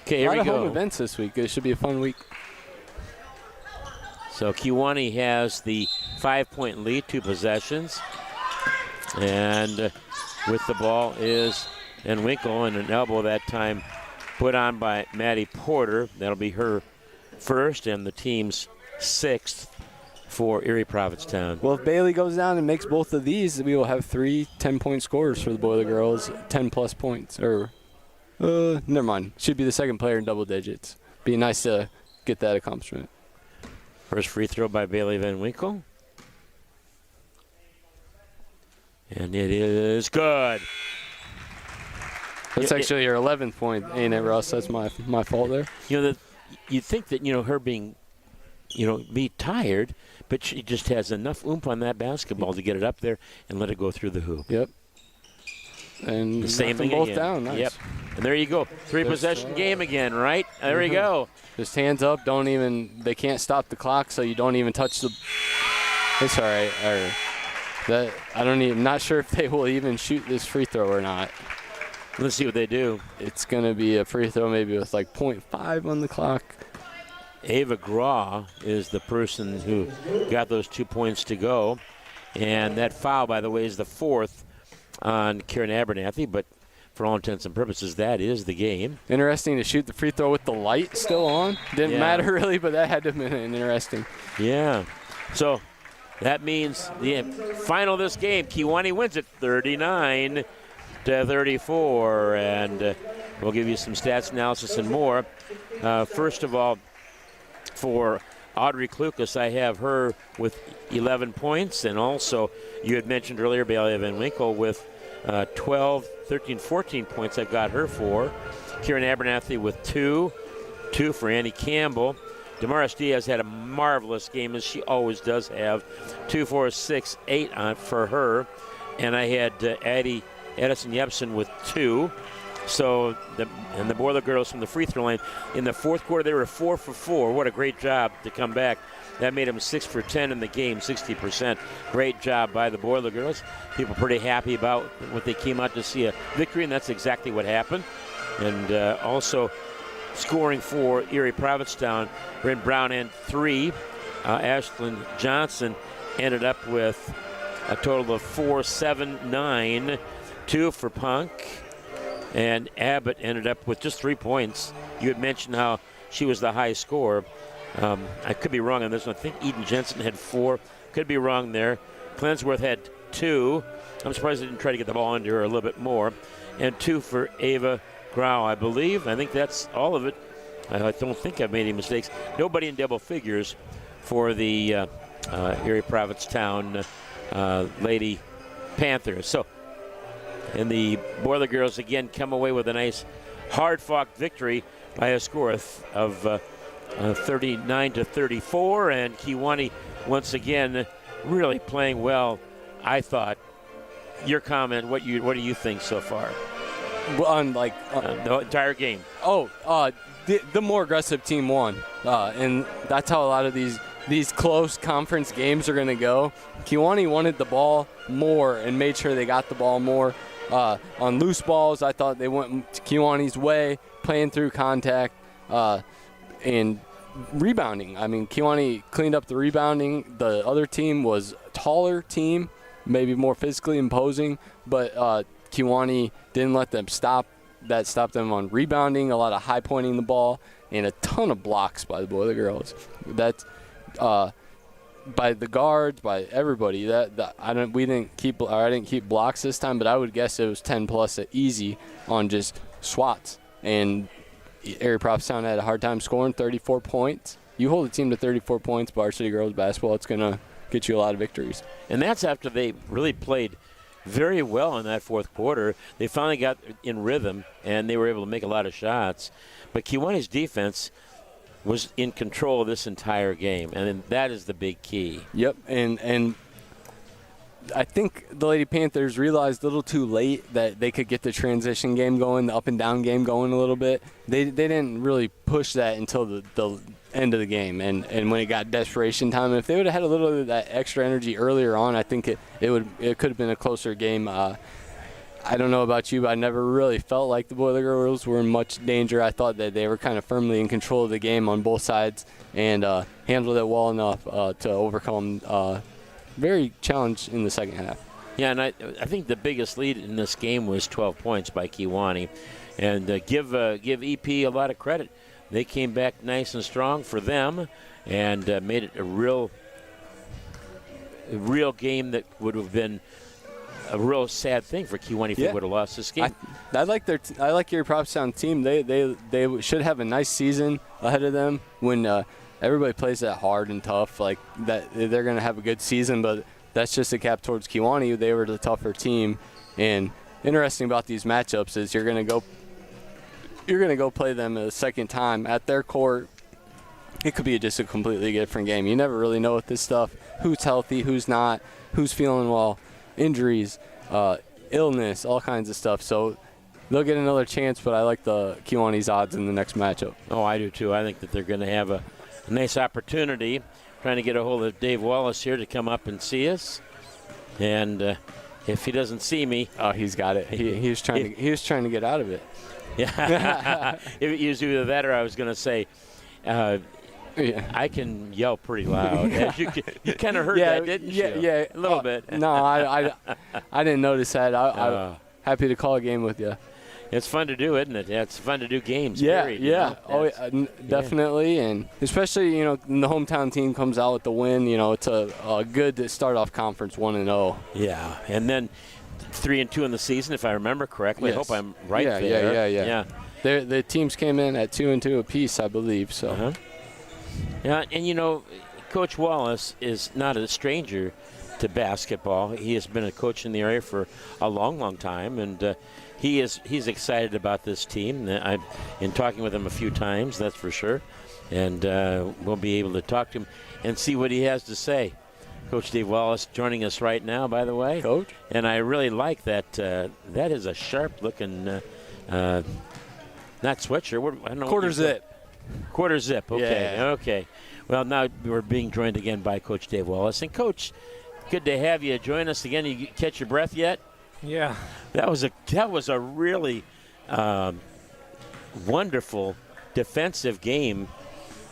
Okay, here we go. A lot of home events this week. It should be a fun week. So Kewaunee has the 5-point lead, 2 possessions. And with the ball is Van Winkle, and an elbow that time put on by Maddie Porter. That'll be her first and the team's 6th for Erie-Prophetstown. Well, if Bailey goes down and makes both of these, we will have 3 10-point scorers for the Boiler Girls, 10-plus points. Never mind. Should be the second player in double digits. Be nice to get that accomplishment. First free throw by Bailey Van Winkle. And it is good. That's actually your 11th point, ain't it, Russ? That's my fault there. You'd think that, her being, be tired, but she just has enough oomph on that basketball to get it up there and let it go through the hoop. Yep. And the same thing both again. Down. Nice. Yep. And there you go. 3-possession game again, right? There you go. Just hands up. They can't stop the clock, so you don't even touch the. It's all right. I'm not sure if they will even shoot this free throw or not. Let's see what they do. It's going to be a free throw maybe with like 0.5 on the clock. Ava Graw is the person who got those 2 points to go. And that foul, by the way, is the 4th on Karen Abernathy, but for all intents and purposes, that is the game. Interesting to shoot the free throw with the light still on. Didn't matter really, but that had to have been interesting. Yeah. So that means the final of this game, Kewanee wins it 39-34. And we'll give you some stats, analysis, and more. First of all, for Audrey Klukas, I have her with 11 points. And also, you had mentioned earlier, Bailey Van Winkle with 12, 13, 14 points. I've got her for. Kieran Abernathy with 2 for Annie Campbell. Damaris Diaz had a marvelous game, as she always does have. 2, 4, 6, 8 for her. And I had Edison Yepsen with 2. So, the Boiler girls from the free throw line. In the fourth quarter, they were 4 for 4. What a great job to come back. That made them 6 for 10 in the game, 60%. Great job by the Boiler girls. People pretty happy about what they came out to see, a victory, and that's exactly what happened. And also scoring for Erie-Prophetstown, Bryn Brown and 3. Ashlyn Johnson ended up with a total of 4, 7, 9. 2 for Punk. And Abbott ended up with just 3 points. You had mentioned how she was the high scorer. I could be wrong on this one. I think Eden Jensen had 4. Could be wrong there. Clensworth had 2. I'm surprised they didn't try to get the ball into her a little bit more. And 2 for Ava Grau, I believe. I think that's all of it. I don't think I've made any mistakes. Nobody in double figures for the Erie-Prophetstown Lady Panthers. So, and the Boiler girls again come away with a nice hard-fought victory by a score of 39-34, and Kewanee once again really playing well. I thought. Your comment, what do you think so far? On the entire game. The more aggressive team won, and that's how a lot of these close conference games are going to go. Kewanee wanted the ball more and made sure they got the ball more. On loose balls, I thought they went Kewanee's way, playing through contact, and rebounding. I mean, Kewanee cleaned up the rebounding. The other team was a taller team, maybe more physically imposing, but Kewanee didn't let them stop. That stopped them on rebounding, a lot of high pointing the ball, and a ton of blocks by the Boiler girls. That's by the guards, by everybody. I didn't keep blocks this time, but I would guess it was 10 plus easy on just swats. And Erie-Prophetstown had a hard time scoring 34 points. You hold a team to 34 points, varsity girls basketball, it's going to get you a lot of victories. And that's after they really played very well in that fourth quarter. They finally got in rhythm, and they were able to make a lot of shots. But Kewanee's defense was in control of this entire game, and that is the big key. Yep, and I think the Lady Panthers realized a little too late that they could get the transition game going, the up and down game going a little bit. They didn't really push that until the end of the game, and when it got desperation time. If they would have had a little of that extra energy earlier on, I think it could have been a closer game. I don't know about you, but I never really felt like the Boiler girls were in much danger. I thought that they were kind of firmly in control of the game on both sides and handled it well enough to overcome very challenged in the second half. Yeah, and I think the biggest lead in this game was 12 points by Kewanee. And give EP a lot of credit. They came back nice and strong for them and made it a real game that would have been a real sad thing for Kewanee if they would have lost this game. I like your Prophetstown team. They should have a nice season ahead of them when everybody plays that hard and tough. Like that, they're going to have a good season, but that's just a cap towards Kewanee. They were the tougher team. And interesting about these matchups is you're going to go play them a second time at their court. It could be just a completely different game. You never really know with this stuff who's healthy, who's not, who's feeling well. Injuries, illness, all kinds of stuff. So they'll get another chance, but I like the Kewanee's odds in the next matchup. Oh, I do too. I think that they're going to have a nice opportunity. Trying to get a hold of Dave Wallace here to come up and see us. And if he doesn't see me. Oh, he's got it. He was trying to get out of it. Yeah. It was either that or I was going to say, I can yell pretty loud. You kind of heard that, didn't you? Yeah, a little bit. No, I didn't notice that. I'm happy to call a game with you. It's fun to do, isn't it? Yeah, it's fun to do games. Yeah, period, yeah. Definitely, and especially when the hometown team comes out with the win. It's a good to start off conference 1-0. Yeah, and then 3-2 in the season, if I remember correctly. Yes. I hope I'm right there. Yeah. The teams came in at 2-2 apiece, I believe. So. Uh-huh. Yeah, and Coach Wallace is not a stranger to basketball. He has been a coach in the area for a long, long time, and he's excited about this team. I've been talking with him a few times, that's for sure, and we'll be able to talk to him and see what he has to say. Coach Dave Wallace joining us right now, by the way. Coach. And I really like that. That is a sharp-looking, not sweatshirt. I don't know. Quarter zip. Quarter zip. Okay. Yeah. Okay. Well, now we're being joined again by Coach Dave Wallace. And Coach, good to have you join us again. You catch your breath yet? Yeah. That was a really wonderful defensive game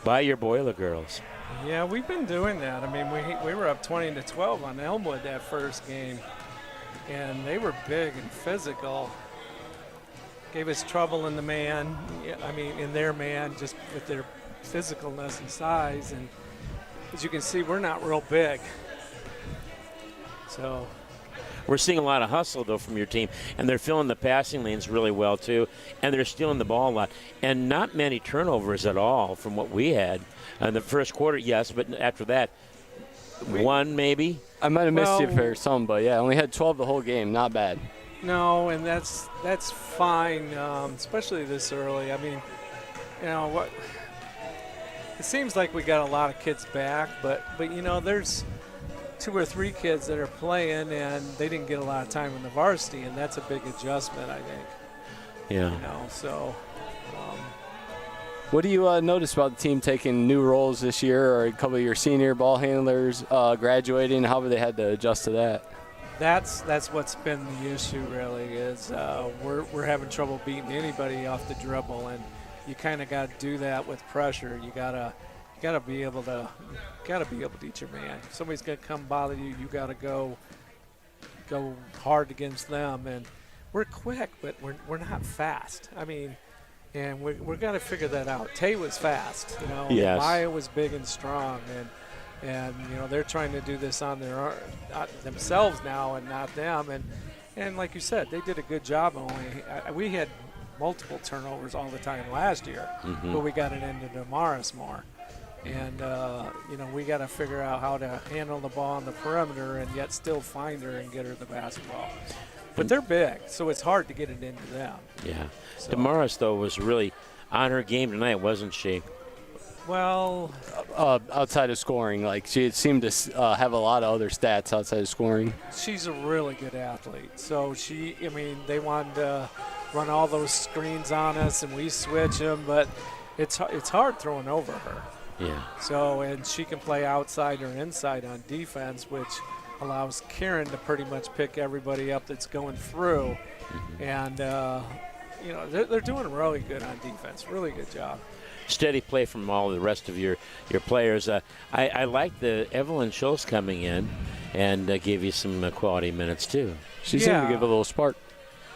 by your Boiler girls. Yeah, we've been doing that. I mean, we were up 20-12 on Elmwood that first game, and they were big and physical. Gave us trouble in the man. In their man, just with their physicalness and size. And as you can see, we're not real big. So we're seeing a lot of hustle, though, from your team, and they're filling the passing lanes really well, too, and they're stealing the ball a lot. And not many turnovers at all from what we had. In the first quarter, yes, but after that, one maybe? I might have missed you for some, but, yeah, only had 12 the whole game. Not bad. No, and that's fine, especially this early. I mean, what? It seems like we got a lot of kids back, but there's 2 or 3 kids that are playing, and they didn't get a lot of time in the varsity, and that's a big adjustment, I think. Yeah. So. What do you notice about the team taking new roles this year, or a couple of your senior ball handlers graduating? How have they had to adjust to that? That's what's been the issue, really, is we're having trouble beating anybody off the dribble, and you kind of got to do that with pressure. You gotta be able to eat your man. If somebody's gonna come bother you, you gotta go hard against them. And we're quick, but we're not fast. And we're gonna figure that out. Tay was fast, Yes. Maya was big and strong, and they're trying to do this on their themselves now and not them. And like you said, they did a good job. We had multiple turnovers all the time last year, but we got it into Damaris more. And we got to figure out how to handle the ball on the perimeter and yet still find her and get her the basketball. But they're big, so it's hard to get it into them. Yeah. So. Damaris, though, was really on her game tonight, wasn't she? Well, outside of scoring, she seemed to have a lot of other stats outside of scoring. she's a really good athlete. So they wanted to run all those screens on us, and we switch them, but it's hard throwing over her. Yeah. So, and she can play outside or inside on defense, which allows Karen to pretty much pick everybody up that's going through. And, they're doing really good on defense. Really good job. Steady play from all the rest of your players. I like the Evelyn Schultz coming in and gave you some quality minutes, too. She seemed to give a little spark.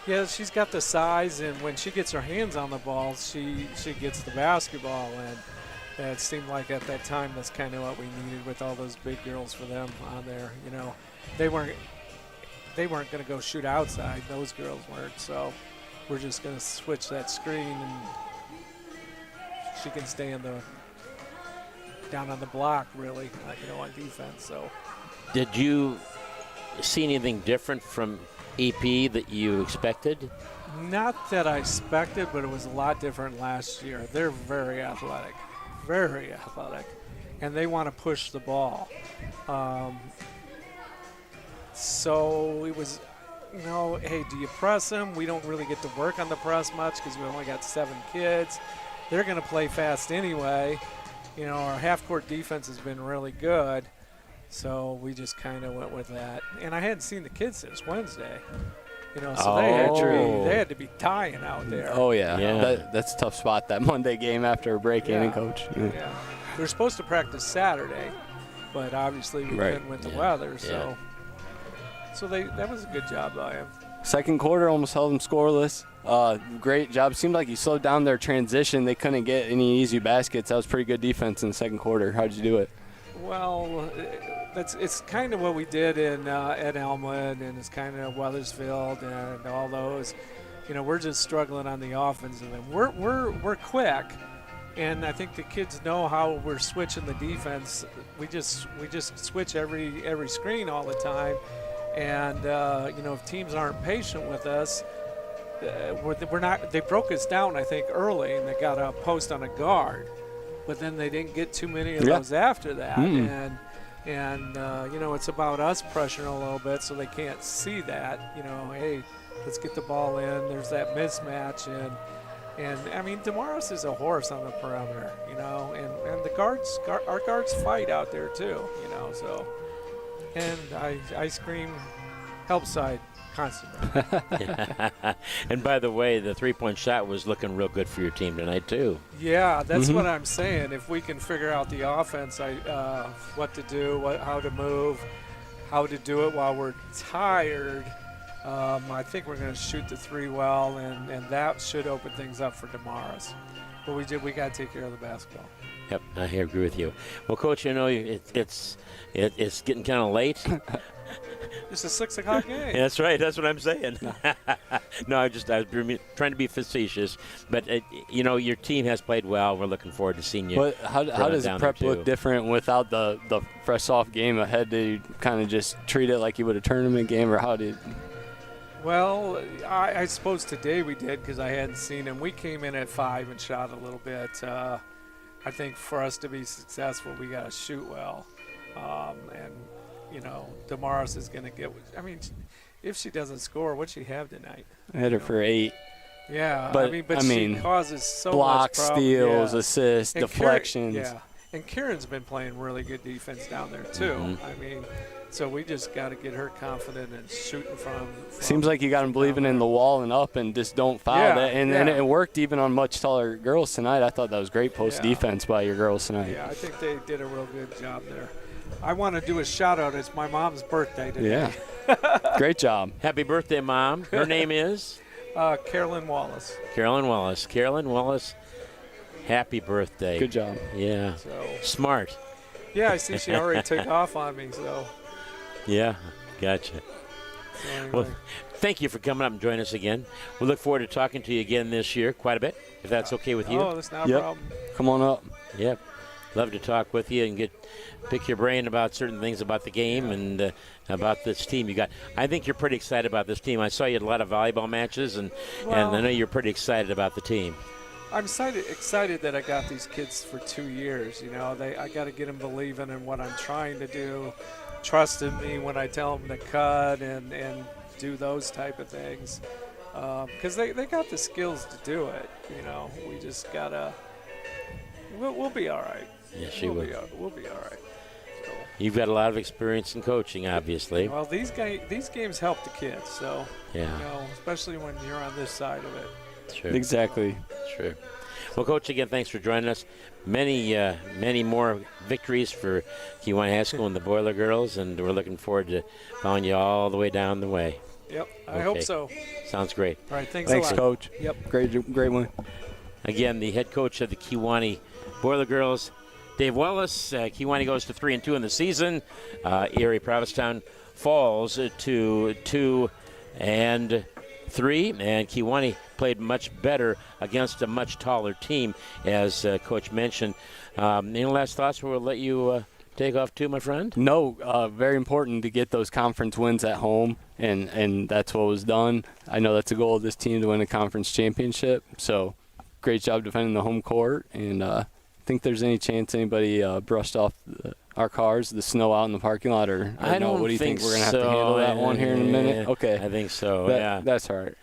Yeah, she's got the size, and when she gets her hands on the ball, she gets the basketball. And it seemed like at that time that's kind of what we needed with all those big girls for them on there. They weren't going to go shoot outside. Those girls weren't. So we're just going to switch that screen, and she can stay down on the block, really, on defense. So. Did you see anything different from EP that you expected? Not that I expected, but it was a lot different last year. They're very athletic. Very athletic, and they want to push the ball. So it was, hey, do you press them? We don't really get to work on the press much because we only got 7 kids. They're going to play fast anyway. Our half-court defense has been really good. So we just kind of went with that. And I hadn't seen the kids since Wednesday. So they had to be dying out there. Oh, yeah. Yeah. That's a tough spot, that Monday game after a break-in, Coach. Yeah. They're supposed to practice Saturday, but obviously we couldn't with the weather. So that was a good job by him. Second quarter almost held them scoreless. Great job. Seemed like you slowed down their transition. They couldn't get any easy baskets. That was pretty good defense in the second quarter. How'd you do it? Well, it's kind of what we did at Elmwood, and it's kind of Weathersfield and all those. We're just struggling on the offensive end. We're quick, and I think the kids know how we're switching the defense. We just switch every screen all the time, and if teams aren't patient with us, we're not. They broke us down, I think, early, and they got a post on a guard. But then they didn't get too many of those after that. And it's about us pressuring a little bit so they can't see that. Hey, let's get the ball in. There's that mismatch. And I mean, Damaris is a horse on the perimeter, and the our guards fight out there too, so. And I scream, help side. Constantly. And by the way, the three-point shot was looking real good for your team tonight too. Yeah, that's what I'm saying. If we can figure out the offense, what to do, how to move, how to do it while we're tired, I think we're going to shoot the three well, and that should open things up for Damaris. But we got to take care of the basketball. Yep, I agree with you. Well, Coach, it's getting kind of late. It's a 6 o'clock game. That's right. That's what I'm saying. No, I was trying to be facetious. But, your team has played well. We're looking forward to seeing you. But how does prep look different without the fresh off game ahead? Did you kind of just treat it like you would a tournament game, or how did? Well, I suppose today we did because I hadn't seen him. We came in at 5 and shot a little bit. I think for us to be successful, we got to shoot well. And Damaris is going to get – I mean, if she doesn't score, what'd she have tonight? I hit her for 8. Yeah, but she causes so blocks, much problem. steals, assists, and deflections. And Kieran's been playing really good defense down there too. Mm-hmm. I mean, so we just got to get her confident and shooting from Seems like you got them believing in the wall and up and just don't foul that. And it worked even on much taller girls tonight. I thought that was great post defense by your girls tonight. Yeah, I think they did a real good job there. I want to do a shout-out. It's my mom's birthday today. Yeah. Great job. Happy birthday, Mom. Her name is? Carolyn Wallace. Carolyn Wallace. Carolyn Wallace, happy birthday. Good job. Yeah. So, smart. Yeah, I see she already took off on me. So. Yeah, gotcha. So anyway. Well, thank you for coming up and joining us again. We look forward to talking to you again this year quite a bit, if that's okay with you. Oh, that's not a problem. Come on up. Yep. Love to talk with you and pick your brain about certain things about the game and about this team you got. I think you're pretty excited about this team. I saw you at a lot of volleyball matches, and I know you're pretty excited about the team. I'm excited that I got these kids for 2 years. I got to get them believing in what I'm trying to do, trusting me when I tell them to cut and do those type of things. Because they got the skills to do it. We just got to – we'll be all right. Yes, you will. We'll be all right. So. You've got a lot of experience in coaching, obviously. Well, these games help the kids, so especially when you're on this side of it. Sure. Exactly. Sure. Well, Coach, again, thanks for joining us. Many more victories for Kewanee High School and the Boiler Girls, and we're looking forward to following you all the way down the way. Yep, I hope so. Sounds great. All right, thanks a lot. Coach. Yep. Great one. Again, the head coach of the Kewanee Boiler Girls, Dave Wallace. Kewanee goes to 3-2 in the season. Erie-Prophetstown falls to 2-3, and Kewanee played much better against a much taller team, as Coach mentioned. Any last thoughts? We'll let you take off too, my friend. No, very important to get those conference wins at home, and that's what was done. I know that's a goal of this team, to win a conference championship. So, great job defending the home court, and I think there's any chance anybody brushed off our cars, the snow out in the parking lot, or I no? don't What do you think? think We're gonna have to handle that one here in a minute. Okay, I think so. Yeah. That's all right.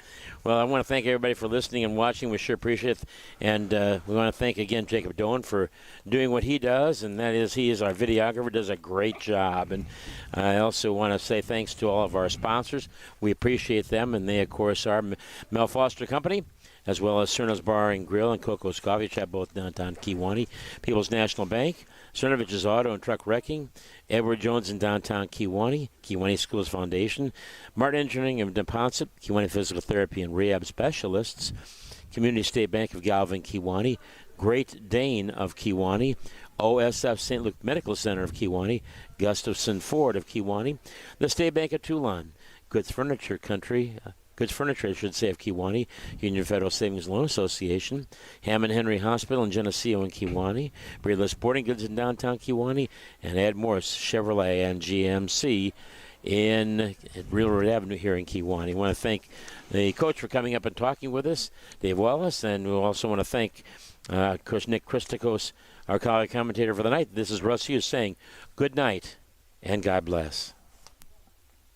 Well, I want to thank everybody for listening and watching. We sure appreciate it. And we want to thank, again, Jacob Doan for doing what he does, and that is he is our videographer, does a great job. And I also want to say thanks to all of our sponsors. We appreciate them, and they, of course, are Mel Foster Company, as well as Cerno's Bar and Grill and Coco's Coffee Shop, both downtown Kewanee, People's National Bank, Cernovich's Auto and Truck Wrecking, Edward Jones in downtown Kewanee, Kewanee Schools Foundation, Martin Engineering of Neponset, Kewanee Physical Therapy and Rehab Specialists, Community State Bank of Galvin, Kewanee, Great Dane of Kewanee, OSF St. Luke Medical Center of Kewanee, Gustafson Ford of Kewanee, the State Bank of Toulon, Goods Furniture, I should say, of Kewanee, Union Federal Savings Loan Association, Hammond Henry Hospital and Geneseo in Kewanee, Breedless Sporting Goods in downtown Kewanee, and Ed Morris Chevrolet and GMC in Railroad Avenue here in Kewanee. I want to thank the coach for coming up and talking with us, Dave Wallace, and we also want to thank Coach Nick Christakos, our colleague commentator for the night. This is Russ Hughes saying good night and God bless.